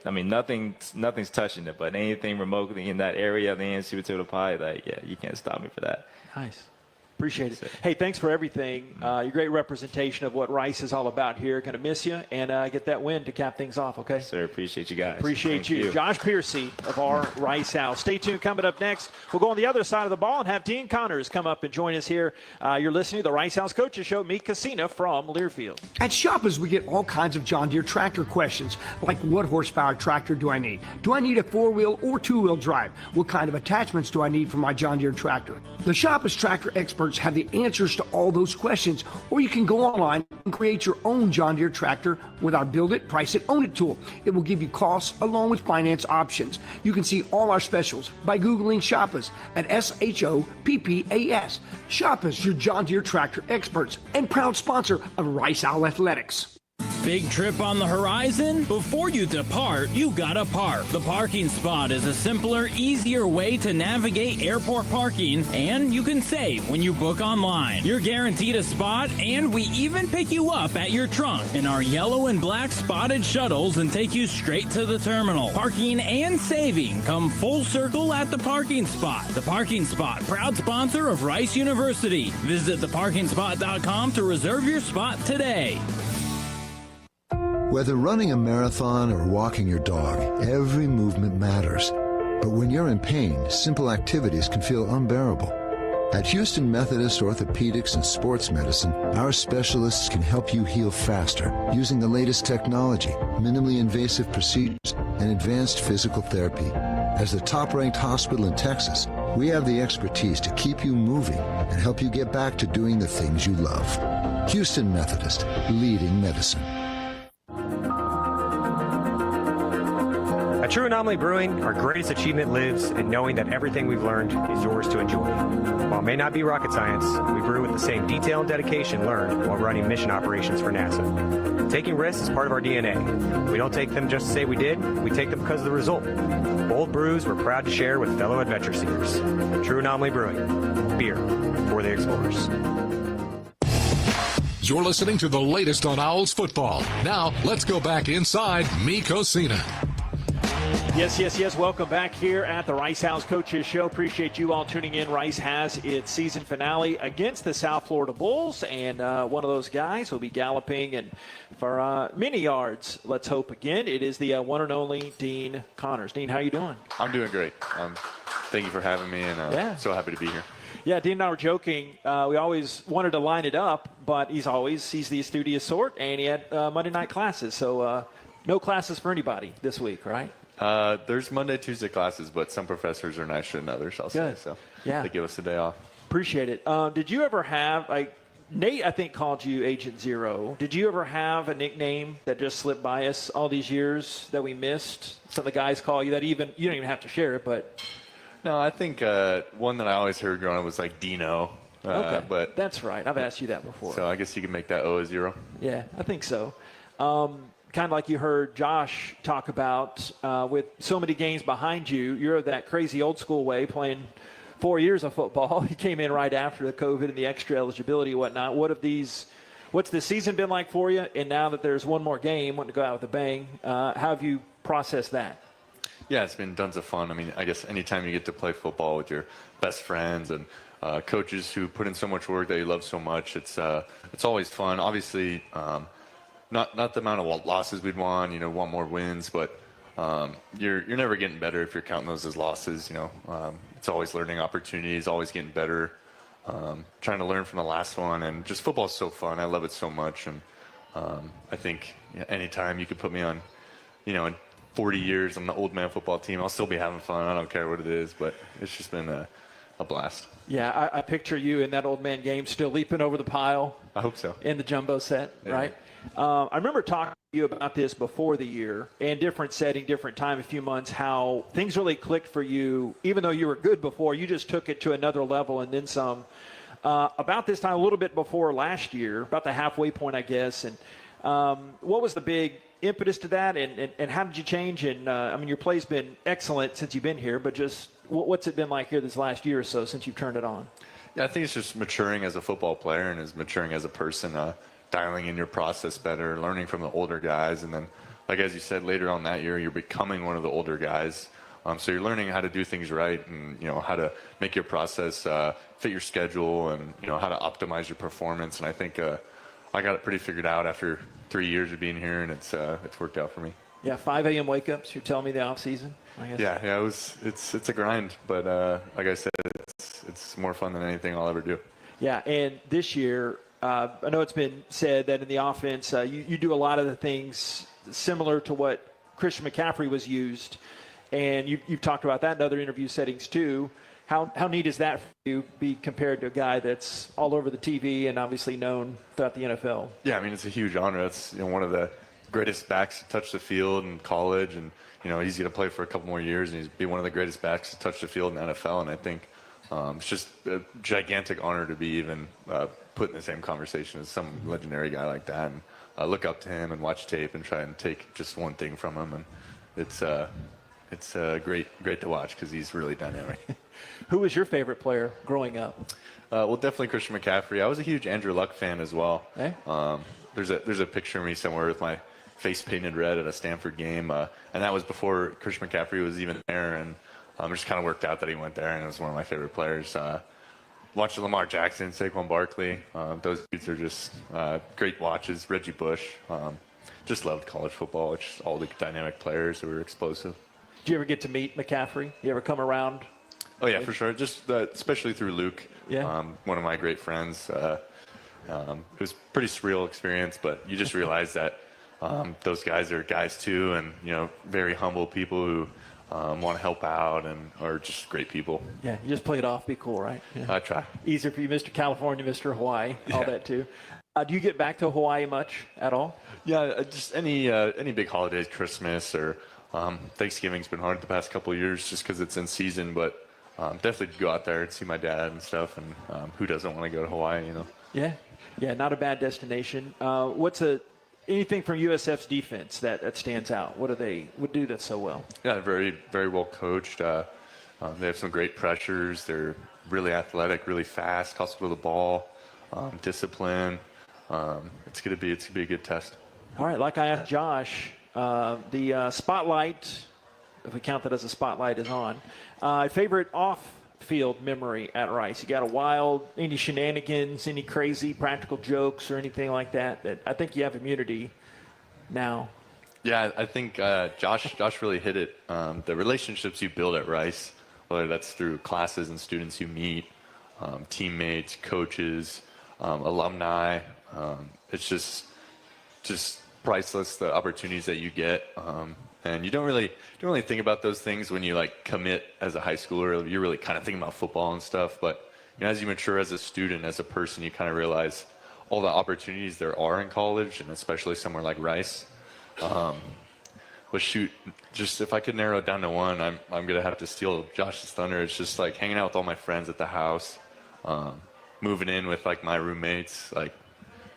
nothing's touching it, but anything remotely in that area of the yam sweet potato pie, like, yeah, you can't stop me for that. Nice. Appreciate it. Hey, thanks for everything. Your great representation of what Rice is all about here. Going to miss you, and get that win to cap things off, okay? Sir, appreciate you guys. Appreciate you. Josh Pearcy of our Rice Owls. Stay tuned. Coming up next, we'll go on the other side of the ball and have Dean Connors come up and join us here. You're listening to the Rice Owls Coaches Show, Mi Cocina from Learfield. At Shoppers, we get all kinds of John Deere tractor questions, like what horsepower tractor do I need? Do I need a 4-wheel or 2-wheel drive? What kind of attachments do I need for my John Deere tractor? The Shoppers tractor experts have the answers to all those questions, or you can go online and create your own John Deere tractor with our Build It, Price It, Own It tool. It will give you costs along with finance options. You can see all our specials by Googling Shoppers at SHOPPAS. Shoppers, your John Deere tractor experts and proud sponsor of Rice Owl Athletics. Big trip on the horizon? Before you depart, you gotta park. The parking spot is a simpler, easier way to navigate airport parking, and you can save when you book online. You're guaranteed a spot, and we even pick you up at your trunk in our yellow and black spotted shuttles and take you straight to the terminal. Parking and saving come full circle at the parking spot. The parking spot, proud sponsor of Rice University. Visit theparkingspot.com to reserve your spot today. Whether running a marathon or walking your dog, every movement matters. But when you're in pain, simple activities can feel unbearable. At Houston Methodist Orthopedics and Sports Medicine, our specialists can help you heal faster using the latest technology, minimally invasive procedures, and advanced physical therapy. As the top-ranked hospital in Texas, we have the expertise to keep you moving and help you get back to doing the things you love. Houston Methodist, leading medicine. At True Anomaly Brewing, our greatest achievement lives in knowing that everything we've learned is yours to enjoy. While it may not be rocket science, we brew with the same detail and dedication learned while running mission operations for NASA. Taking risks is part of our DNA. We don't take them just to say we did, we take them because of the result. Bold brews we're proud to share with fellow adventure seekers. True Anomaly Brewing, beer for the explorers. You're listening to the latest on Owls football. Now, let's go back inside Mi Cocina. Yes. Welcome back here at the Rice Owls Coaches Show. Appreciate you all tuning in. Rice has its season finale against the South Florida Bulls, and one of those guys will be galloping and for many yards, let's hope again. It is the one and only Dean Connors. Dean, how you doing? I'm doing great. Thank you for having me, and so happy to be here. Yeah, Dean and I were joking. We always wanted to line it up, but he's the studious sort, and he had Monday night classes. So no classes for anybody this week, right? There's Monday, Tuesday classes, but some professors are nicer than others, I'll say. So yeah, they give us a day off. Appreciate it. Did you ever have, Nate, I think, called you Agent Zero. Did you ever have a nickname that just slipped by us all these years that we missed? Some of the guys call you that you don't even have to share it, but. No, I think one that I always heard growing up was like Dino. Okay, but that's right. I've asked you that before. So I guess you can make that O a 0. Yeah, I think so. Kind of like you heard Josh talk about with so many games behind you, you're that crazy old school way playing 4 years of football. You came in right after the COVID and the extra eligibility and whatnot. What's the season been like for you? And now that there's one more game, wanting to go out with a bang, how have you processed that? Yeah, it's been tons of fun. I mean, I guess anytime you get to play football with your best friends and coaches who put in so much work that you love so much, it's always fun. Obviously, not the amount of losses we'd want more wins, but you're never getting better if you're counting those as losses. It's always learning opportunities, always getting better, trying to learn from the last one. And just football is so fun. I love it so much. And I think anytime you could put me on, in 40 years on the old man football team, I'll still be having fun. I don't care what it is, but it's just been a blast. Yeah, I picture you in that old man game still leaping over the pile. I hope so. In the jumbo set, yeah. Right? I remember talking to you about this before the year, and different setting, different time, a few months, how things really clicked for you. Even though you were good before, you just took it to another level and then some. About this time, a little bit before last year, about the halfway point, I guess. And what was the big impetus to that, and how did you change? And your play's been excellent since you've been here, but just what's it been like here this last year or so since you've turned it on? Yeah, I think it's just maturing as a football player and as maturing as a person, dialing in your process better, learning from the older guys, and then, like as you said, later on that year, you're becoming one of the older guys. So you're learning how to do things right, and how to make your process fit your schedule, and how to optimize your performance. And I think I got it pretty figured out after 3 years of being here, and it's worked out for me. Yeah, 5 a.m. wake-ups. You're telling me the off season. I guess. Yeah, it's a grind, but like I said, it's more fun than anything I'll ever do. Yeah, and this year, I know it's been said that in the offense, you do a lot of the things similar to what Christian McCaffrey was used, and you've talked about that in other interview settings too. How neat is that for you, be compared to a guy that's all over the TV and obviously known throughout the NFL? Yeah, I mean, it's a huge honor. It's one of the greatest backs to touch the field in college, and he's going to play for a couple more years, and he's be one of the greatest backs to touch the field in the NFL. And I think it's just a gigantic honor to be even put in the same conversation as some legendary guy like that, and look up to him and watch tape and try and take just one thing from him. And it's great to watch because he's really dynamic. Who was your favorite player growing up? Well, definitely Christian McCaffrey. I was a huge Andrew Luck fan as well. Eh? There's a picture of me somewhere with my face painted red at a Stanford game, and that was before Christian McCaffrey was even there, and it just kind of worked out that he went there, and it was one of my favorite players. Watching Lamar Jackson, Saquon Barkley, those dudes are just great watches. Reggie Bush, just loved college football. It's just all the dynamic players who were explosive. Did you ever get to meet McCaffrey? You ever come around? Oh yeah, for sure. Just especially through Luke, one of my great friends. It was a pretty surreal experience, but you just realize that those guys are guys too, and very humble people who want to help out and are just great people. Yeah, you just play it off, be cool, right? Yeah. I try. Easier for you, Mr. California, Mr. Hawaii, all that too. Do you get back to Hawaii much at all? Yeah, just any big holidays, Christmas or Thanksgiving's been hard the past couple of years just because it's in season, but definitely go out there and see my dad and stuff, and who doesn't want to go to Hawaii, Yeah, not a bad destination. Anything from USF's defense that stands out? What do that so well? Yeah, very, very well coached. They have some great pressures. They're really athletic, really fast, hustle to the ball, discipline. It's gonna be a good test. All right, like I asked Josh, the spotlight, if we count that as a spotlight, is on. Favorite off-field memory at Rice? You got any shenanigans, any crazy practical jokes or anything like that? I think you have immunity now. Yeah, I think Josh really hit it. The relationships you build at Rice, whether that's through classes and students you meet, teammates, coaches, alumni. It's just priceless, the opportunities that you get. And you don't really think about those things when you like commit as a high schooler. You're really kind of thinking about football and stuff. But as you mature as a student, as a person, you kind of realize all the opportunities there are in college, and especially somewhere like Rice. But shoot, just if I could narrow it down to one, I'm gonna have to steal Josh's thunder. It's just like hanging out with all my friends at the house, moving in with like my roommates, like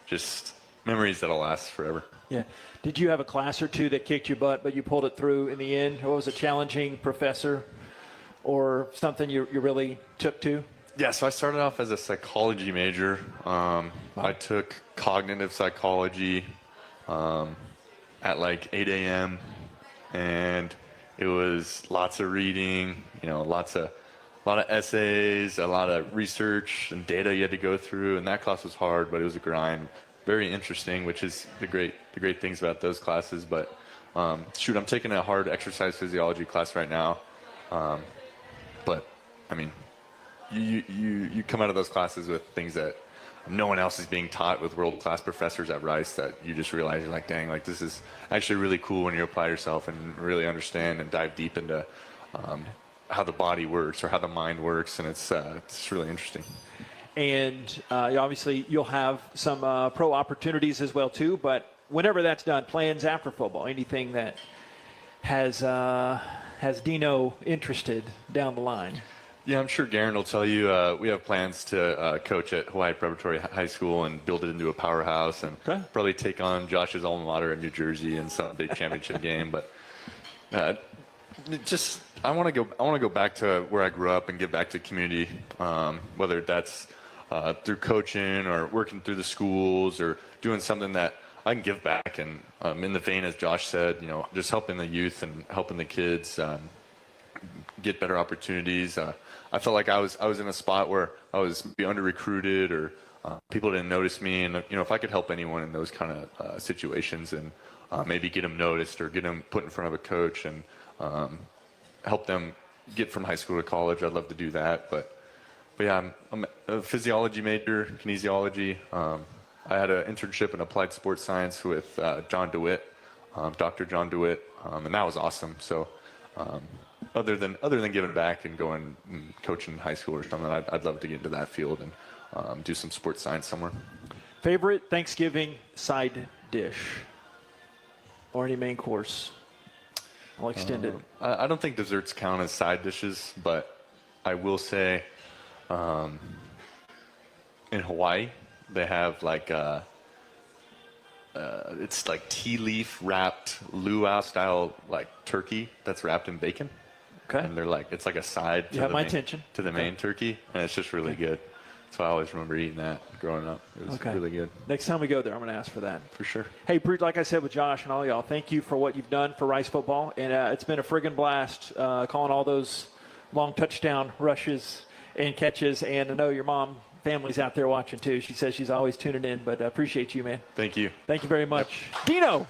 just memories that'll last forever. Yeah. Did you have a class or two that kicked your butt, but you pulled it through in the end? Or was a challenging professor or something you really took to? Yeah, so I started off as a psychology major. I took cognitive psychology at like 8 a.m. and it was lots of reading, a lot of essays, a lot of research and data you had to go through, and that class was hard, but it was a grind. Very interesting, which is the great things about those classes. But shoot, I'm taking a hard exercise physiology class right now. But I mean, you come out of those classes with things that no one else is being taught, with world-class professors at Rice, that you just realize you're like, dang, like this is actually really cool when you apply yourself and really understand and dive deep into how the body works or how the mind works, and it's really interesting. And obviously you'll have some pro opportunities as well too, but whenever that's done, plans after football, anything that has Dino interested down the line? Yeah, I'm sure Geron will tell you we have plans to coach at Hawaii Preparatory High School and build it into a powerhouse, and probably take on Josh's alma mater in New Jersey in some big championship game. But I want to go back to where I grew up and give back to the community, whether that's through coaching or working through the schools or doing something that I can give back. And in the vein, as Josh said, just helping the youth and helping the kids get better opportunities. I felt like I was in a spot where I was under recruited, or people didn't notice me, and if I could help anyone in those kind of situations and maybe get them noticed or get them put in front of a coach and help them get from high school to college, I'd love to do that. But yeah, I'm a physiology major, kinesiology. I had an internship in applied sports science with John DeWitt, Dr. John DeWitt, and that was awesome. So other than giving back and going and coaching high school or something, I'd love to get into that field and do some sports science somewhere. Favorite Thanksgiving side dish or any main course? I'll extend it. I don't think desserts count as side dishes, but I will say in Hawaii they have like it's like tea leaf wrapped luau style like turkey that's wrapped in bacon. Okay. And they're like, it's like a side to the main turkey, and it's just really good. So I always remember eating that growing up. It was really good. Next time we go there, I'm going to ask for that. For sure. Hey, Brute, like I said with Josh and all y'all, thank you for what you've done for Rice football. And it's been a friggin' blast calling all those long touchdown rushes and catches. And I know your mom, family's out there watching too. She says she's always tuning in, but I appreciate you, man. Thank you. Thank you very much. Dino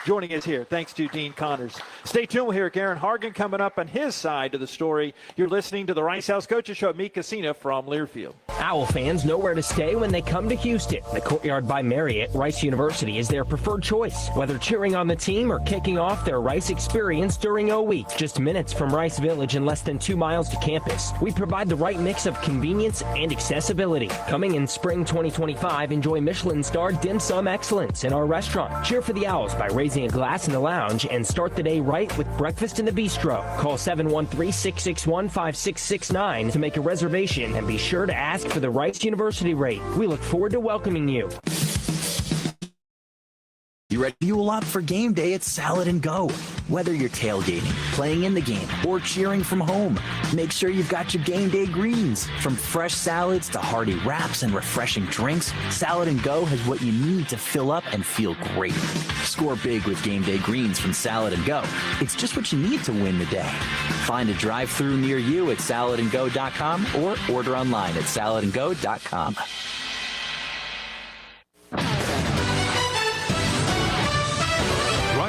joining us here. Thanks to Dean Connors. Stay tuned. We'll hear Geron Hargon coming up on his side of the story. You're listening to the Rice Owls Coaches Show at Mi Cocina from Learfield. Owl fans know where to stay when they come to Houston. The Courtyard by Marriott, Rice University, is their preferred choice. Whether cheering on the team or kicking off their Rice experience during O Week, just minutes from Rice Village and less than 2 miles to campus, we provide the right mix of convenience and accessibility. Coming in spring 2025, enjoy Michelin-starred dim sum excellence in our restaurant. Cheer for the Owls by raising a glass in the lounge and start the day right with breakfast in the bistro. Call 713-661-5669 to make a reservation, and be sure to ask for the Rice University rate. We look forward to welcoming you. You ready to fuel up for game day at Salad and Go? Whether you're tailgating, playing in the game, or cheering from home, make sure you've got your game day greens. From fresh salads to hearty wraps and refreshing drinks, Salad and Go has what you need to fill up and feel great. Score big with game day greens from Salad and Go. It's just what you need to win the day. Find a drive-thru near you at saladandgo.com or order online at saladandgo.com.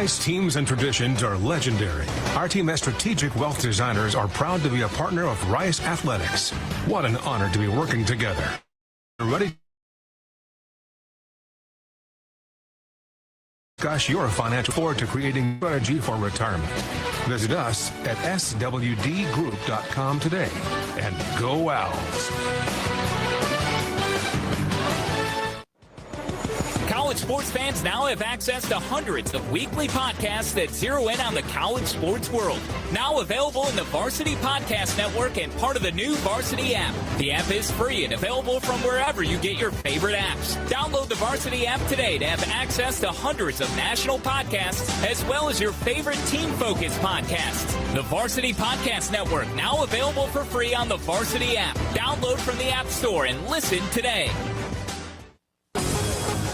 Rice teams and traditions are legendary. Our team as strategic wealth designers are proud to be a partner of Rice Athletics. What an honor to be working together. Ready to discuss your financial forward to creating strategy for retirement. Visit us at swdgroup.com today and go Owls. College sports fans now have access to hundreds of weekly podcasts that zero in on the college sports world. Now available in the Varsity Podcast Network and part of the new Varsity app. The app is free and available from wherever you get your favorite apps. Download the Varsity app today to have access to hundreds of national podcasts as well as your favorite team-focused podcasts. The Varsity Podcast Network, now available for free on the Varsity app. Download from the App Store and listen today.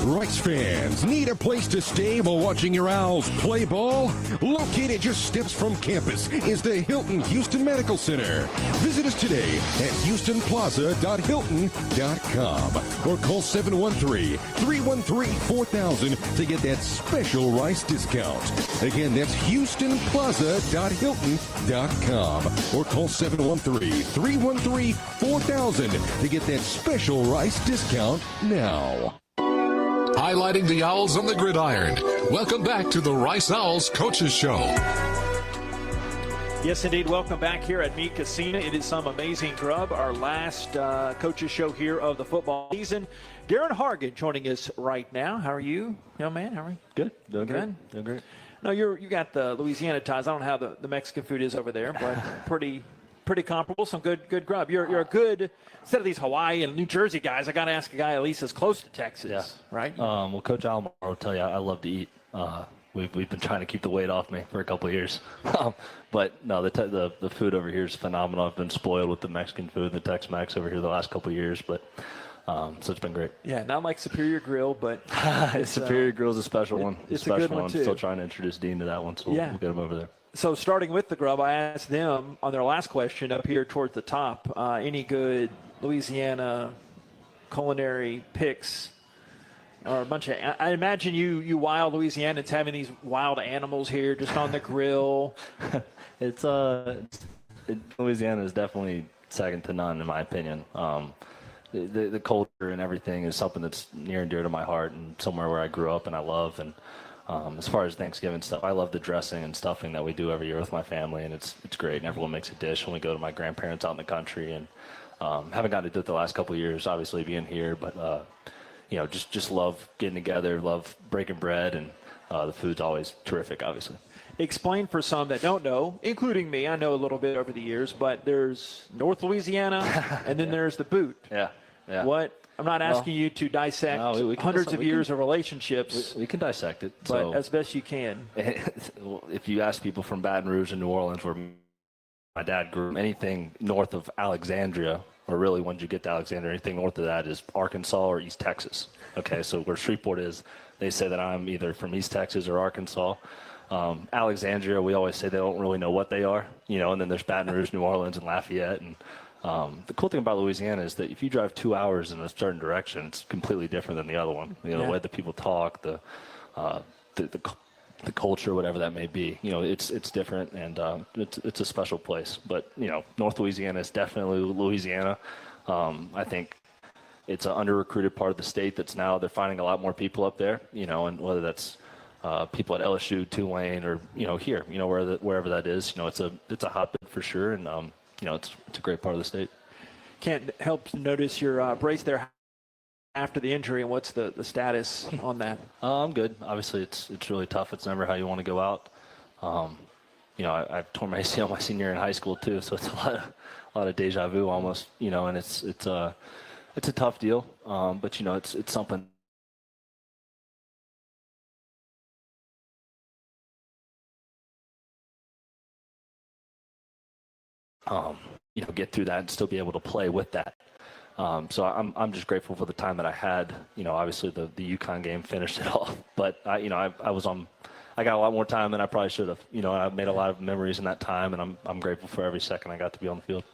Rice fans need a place to stay while watching your Owls play ball? Located just steps from campus is the Hilton Houston Medical Center. Visit us today at houstonplaza.hilton.com or call 713-313-4000 to get that special Rice discount. Again, that's houstonplaza.hilton.com or call 713-313-4000 to get that special Rice discount now. Highlighting the Owls on the gridiron. Welcome back to the Rice Owls Coaches Show. Yes, indeed. Welcome back here at Mi Cocina. It is some amazing grub. Our last coaches show here of the football season. Geron Hargon joining us right now. How are you, young man? How are you? Good. Doing good. Doing great. No, you got the Louisiana ties. I don't know how the Mexican food is over there, but pretty comparable. Some good grub. You're a good, instead of these Hawaii and New Jersey guys, I got to ask a guy at least as close to Texas, right? Well, Coach Alamar will tell you I love to eat. We've been trying to keep the weight off me for a couple of years. But no, the food over here is phenomenal. I've been spoiled with the Mexican food, the Tex-Mex over here the last couple of years, but so it's been great. Yeah, not like Superior Grill, but Superior Grill is a special one. It's a good special one too. Still trying to introduce Dean to that one, so we'll get him over there. So starting with the grub, I asked them on their last question up here towards the top, any good Louisiana culinary picks or a bunch of, I imagine you wild Louisianans having these wild animals here just on the grill. Louisiana is definitely second to none in my opinion. The culture and everything is something that's near and dear to my heart and somewhere where I grew up and I love. And as far as Thanksgiving stuff, I love the dressing and stuffing that we do every year with my family, and it's great. And everyone makes a dish when we go to my grandparents out in the country. And haven't gotten to do it the last couple of years, obviously being here, but just love getting together, love breaking bread, and the food's always terrific, obviously. Explain for some that don't know, including me. I know a little bit over the years, but there's North Louisiana, and then there's the boot. Yeah. What? I'm not asking you to dissect hundreds of years of relationships. We can dissect it. But as best you can. If you ask people from Baton Rouge and New Orleans, where my dad grew up, anything north of Alexandria, or really once you get to Alexandria, anything north of that is Arkansas or East Texas. Okay, so where Shreveport is, they say that I'm either from East Texas or Arkansas. Alexandria, we always say they don't really know what they are, and then there's Baton Rouge, New Orleans, and Lafayette. And the cool thing about Louisiana is that if you drive 2 hours in a certain direction, it's completely different than the other one. The way that people talk, the culture, whatever that may be, it's different, and it's a special place. But North Louisiana is definitely Louisiana. I think it's an under-recruited part of the state that's now they're finding a lot more people up there. And whether that's people at LSU, Tulane, or here, wherever that is, it's a hotbed for sure, and it's a great part of the state. Can't help notice your brace there after the injury, and what's the status on that? I'm good. Obviously, it's really tough. It's never how you want to go out. I tore my ACL my senior year in high school too, so it's a lot of deja vu almost. And it's a tough deal, but it's something. Get through that and still be able to play with that. So I'm just grateful for the time that I had. Obviously the UConn game finished it off, but I got a lot more time than I probably should have. I made a lot of memories in that time, and I'm grateful for every second I got to be on the field.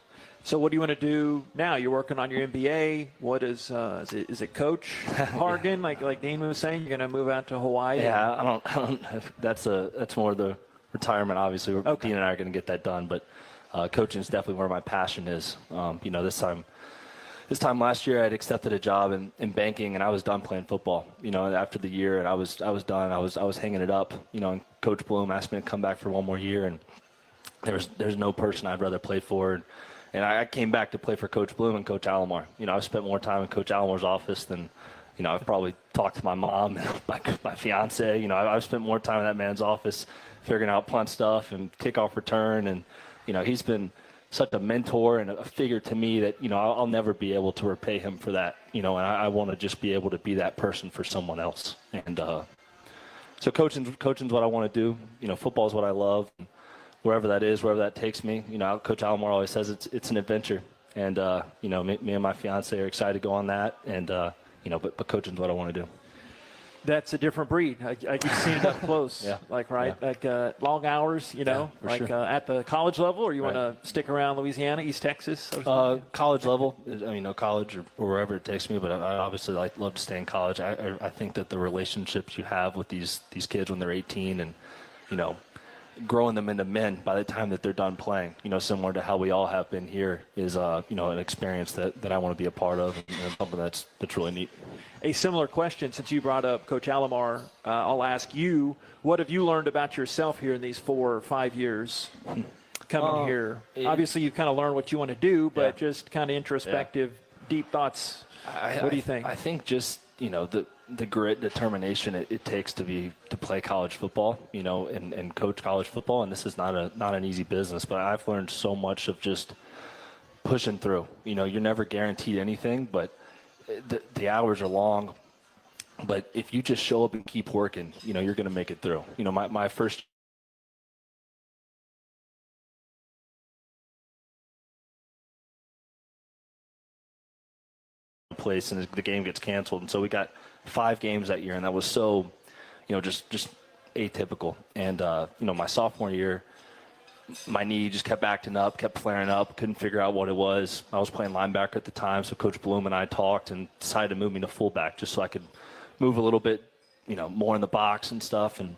So what do you want to do now? You're working on your MBA. What is it Coach Hargon? like Dean was saying, you're going to move out to Hawaii? Yeah, I don't that's more the retirement, obviously. Okay. Dean and I are going to get that done, but coaching is definitely where my passion is. This time last year, I had accepted a job in banking, and I was done playing football. After the year, and I was done. I was hanging it up. And Coach Bloom asked me to come back for one more year, and there's no person I'd rather play for. And I came back to play for Coach Bloom and Coach Alamar. I've spent more time in Coach Alamar's office than, I've probably talked to my mom and my fiance. I've spent more time in that man's office figuring out punt stuff and kickoff return. And, he's been such a mentor and a figure to me that, I'll never be able to repay him for that. And I want to just be able to be that person for someone else. And so coaching's what I want to do. Football is what I love. Wherever that is, wherever that takes me. Coach Alamar always says it's an adventure. And, me and my fiance are excited to go on that. And, but coaching's what I want to do. That's a different breed. You've seen it up close. Yeah. Long hours, sure. At the college level, or you want to stick around Louisiana, East Texas? College level, college or wherever it takes me. But I obviously love to stay in college. I think that the relationships you have with these kids when they're 18 and, growing them into men by the time that they're done playing, similar to how we all have been here, is an experience that I want to be a part of, and something that's really neat. A similar question, since you brought up Coach Alamar, I'll ask you, what have you learned about yourself here in these 4 or 5 years coming here? Obviously, you've kind of learned what you want to do, but just kind of introspective, deep thoughts. What do you think? I think just, the grit, determination it takes to play college football, and coach college football. And this is not an easy business, but I've learned so much of just pushing through. You're never guaranteed anything, but the hours are long. But if you just show up and keep working, you're going to make it through. My first place and the game gets canceled, and so we got 5 games that year, and that was so just atypical. And my sophomore year, my knee just kept acting up, kept flaring up, couldn't figure out what it was. I was playing linebacker at the time, so Coach Bloom and I talked and decided to move me to fullback just so I could move a little bit more in the box and stuff. And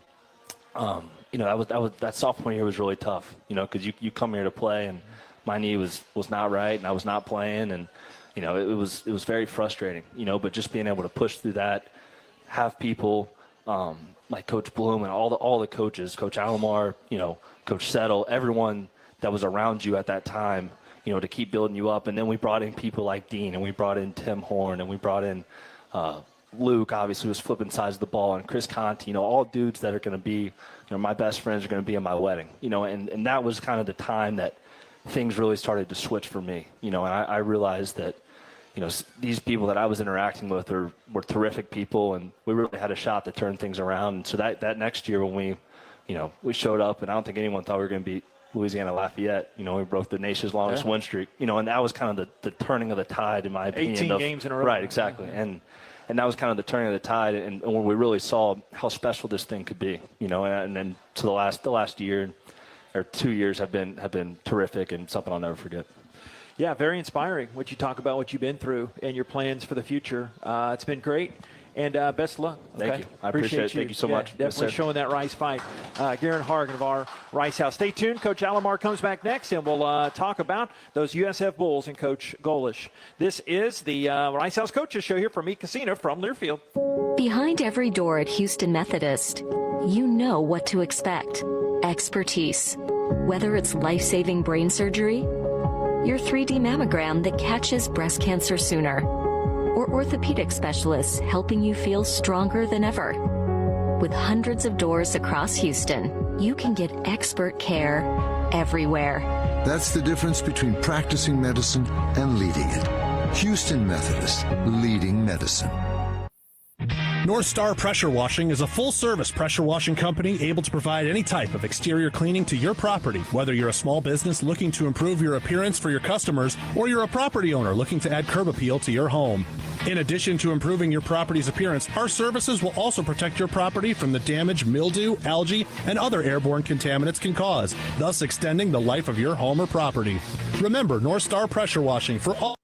that sophomore year was really tough, because you come here to play, and my knee was not right, and I was not playing, and it was very frustrating, but just being able to push through that, have people like Coach Bloom and all the coaches, Coach Alamar, Coach Settle, everyone that was around you at that time, to keep building you up. And then we brought in people like Dean, and we brought in Tim Horn, and we brought in Luke, obviously, was flipping sides of the ball, and Chris Conti, all dudes that are going to be, my best friends are going to be in my wedding, and that was kind of the time that things really started to switch for me, and I realized that, these people that I was interacting with were terrific people, and we really had a shot to turn things around. And so that next year when we showed up, and I don't think anyone thought we were going to beat Louisiana Lafayette. We broke the nation's longest win streak. And that was kind of the turning of the tide, in my opinion. 18 games in a row. Right, exactly. And that was kind of the turning of the tide, and when we really saw how special this thing could be. And then to the last year or 2 years have been terrific, and something I'll never forget. Yeah, very inspiring what you talk about, what you've been through, and your plans for the future. It's been great, and best of luck. Okay? Thank you. I appreciate it. Thank you so much. Definitely showing that Rice fight. Geron Hargon of our Rice House. Stay tuned. Coach Alamar comes back next, and we'll talk about those USF Bulls and Coach Golish. This is the Rice House Coaches Show here from Mi Cocina from Learfield. Behind every door at Houston Methodist, you know what to expect. Expertise. Whether it's life-saving brain surgery, your 3D mammogram that catches breast cancer sooner, or orthopedic specialists helping you feel stronger than ever. With hundreds of doors across Houston, you can get expert care everywhere. That's the difference between practicing medicine and leading it. Houston Methodist, leading medicine. North Star Pressure Washing is a full-service pressure washing company able to provide any type of exterior cleaning to your property, whether you're a small business looking to improve your appearance for your customers or you're a property owner looking to add curb appeal to your home. In addition to improving your property's appearance, our services will also protect your property from the damage mildew, algae, and other airborne contaminants can cause, thus extending the life of your home or property. Remember North Star Pressure Washing for all.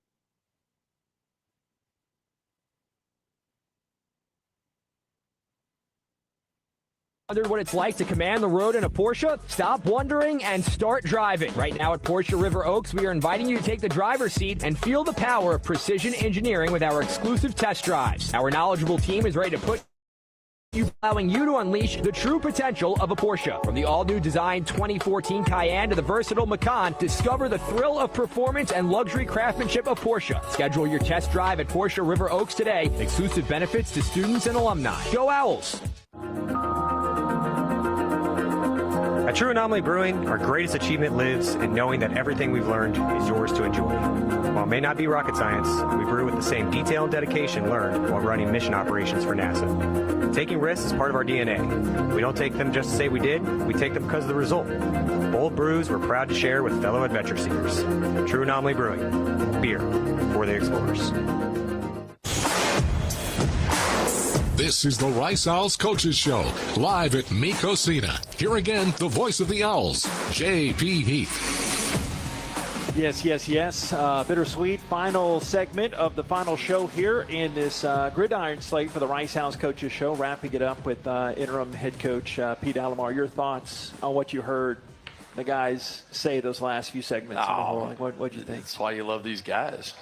Wondered what it's like to command the road in a Porsche? Stop wondering and start driving. Right now at Porsche River Oaks, we are inviting you to take the driver's seat and feel the power of precision engineering with our exclusive test drives. Our knowledgeable team is ready to put you, allowing you to unleash the true potential of a Porsche. From the all-new design 2014 Cayenne to the versatile Macan, discover the thrill of performance and luxury craftsmanship of Porsche. Schedule your test drive at Porsche River Oaks today. Exclusive benefits to students and alumni. Go Owls! At True Anomaly Brewing, our greatest achievement lives in knowing that everything we've learned is yours to enjoy. While it may not be rocket science, we brew with the same detail and dedication learned while running mission operations for NASA. Taking risks is part of our DNA. We don't take them just to say we did, we take them because of the result. Bold brews we're proud to share with fellow adventure seekers. True Anomaly Brewing, beer for the explorers. This is the Rice Owls Coaches Show, live at Mi Cocina. Here again, the voice of the Owls, J.P. Heath. Yes. Bittersweet final segment of the final show here in this gridiron slate for the Rice Owls Coaches Show. Wrapping it up with interim head coach Pete Alamar. Your thoughts on what you heard the guys say those last few segments? What'd you think? That's why you love these guys.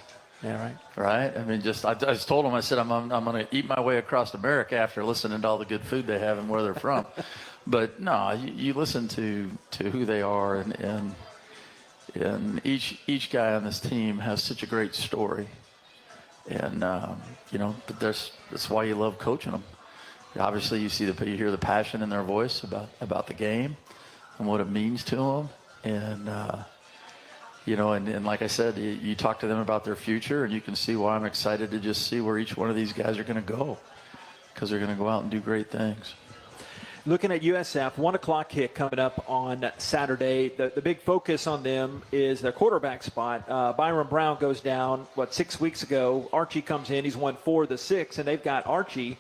Yeah, right. Right? I mean, I just told them, I said, I'm going to eat my way across America after listening to all the good food they have and where they're from. But no, you listen to who they are, and each guy on this team has such a great story. And, but that's why you love coaching them. Obviously, you hear the passion in their voice about the game and what it means to them. And, and like I said, you talk to them about their future, and you can see why I'm excited to just see where each one of these guys are going to go, because they're going to go out and do great things. Looking at USF, 1 o'clock kick coming up on Saturday. The big focus on them is their quarterback spot. Byron Brown goes down, 6 weeks ago. Archie comes in. He's won 4 of the 6, and they've got Archie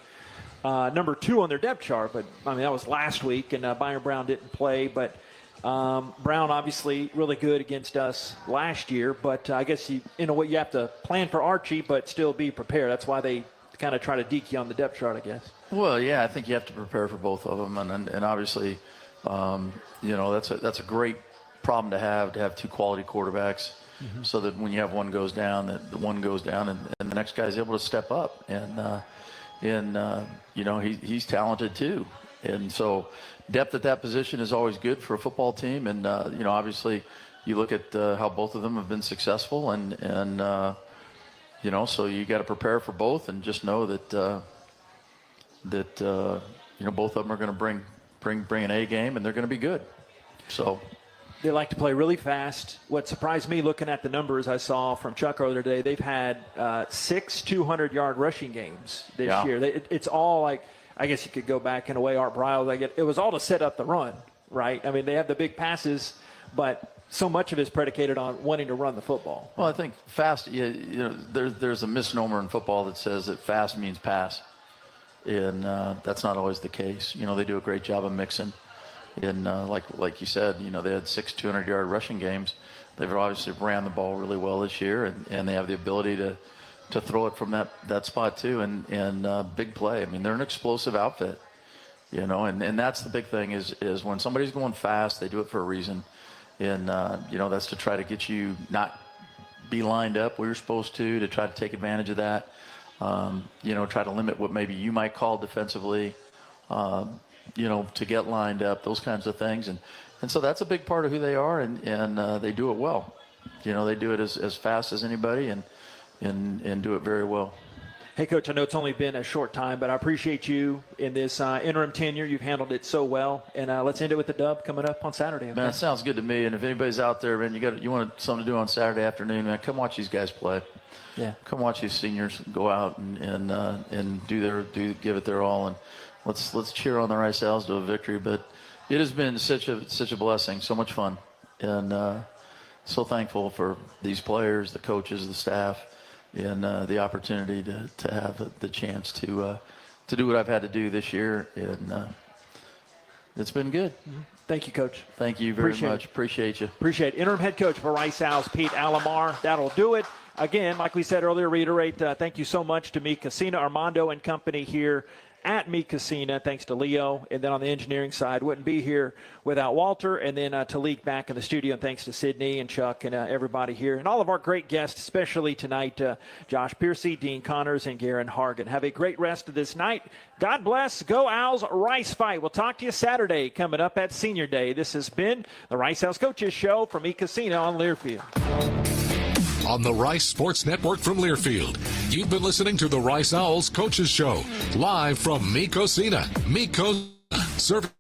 number 2 on their depth chart. But, that was last week, and Byron Brown didn't play. But Brown obviously really good against us last year, but I guess you have to plan for Archie but still be prepared. That's why they kind of try to deke you on the depth chart, I guess. Well, yeah, I think you have to prepare for both of them, and obviously, that's a great problem to have 2 quality quarterbacks, so that when you have one goes down, that the one goes down, and the next guy's able to step up, and he's talented too, and so. Depth at that position is always good for a football team, and obviously, you look at how both of them have been successful, and so you got to prepare for both, and just know that both of them are going to bring an A game, and they're going to be good. So they like to play really fast. What surprised me looking at the numbers I saw from Chuck earlier today, they've had 6 200-yard rushing games this year. It's all like. I guess you could go back in a way, Art Briles, it was all to set up the run, right? I mean, they have the big passes, but so much of it is predicated on wanting to run the football. Well, I think fast, there's a misnomer in football that says that fast means pass, and that's not always the case. They do a great job of mixing, and like you said, they had 6 200-yard rushing games. They've obviously ran the ball really well this year, and they have the ability to throw it from that spot too, and big play. I mean, they're an explosive outfit, and that's the big thing is when somebody's going fast, they do it for a reason, and that's to try to get you not be lined up where you're supposed to try to take advantage of that, try to limit what maybe you might call defensively, to get lined up, those kinds of things, and so that's a big part of who they are, and they do it well. They do it as fast as anybody, and do it very well. Hey, Coach, I know it's only been a short time, but I appreciate you in this interim tenure. You've handled it so well, and let's end it with the dub coming up on Saturday. Okay? Man, that sounds good to me, and if anybody's out there, man, you want something to do on Saturday afternoon, man, come watch these guys play. Yeah. Come watch these seniors go out and give it their all, and let's cheer on the Rice Owls to a victory. But it has been such a blessing, so much fun, and so thankful for these players, the coaches, the staff. and the opportunity to have the chance to do what I've had to do this year, and it's been good. Thank you, Coach. Thank you very much. Appreciate you. Appreciate it. Interim head coach for Rice Owls, Pete Alamar. That'll do it. Again, like we said earlier, reiterate, thank you so much to Mi Cocina, Armando and company here at Mi Cocina. Thanks to Leo. And then on the engineering side, wouldn't be here without Walter. And then Talik back in the studio. And thanks to Sydney and Chuck and everybody here. And all of our great guests, especially tonight, Josh Pearcy, Dean Connors, and Geron Hargon. Have a great rest of this night. God bless. Go Owls. Rice fight. We'll talk to you Saturday coming up at Senior Day. This has been the Rice Owls Coaches Show from Mi Cocina on Learfield. On the Rice Sports Network from Learfield, you've been listening to the Rice Owls Coaches Show, live from Mi Cocina. Mi Cocina, serving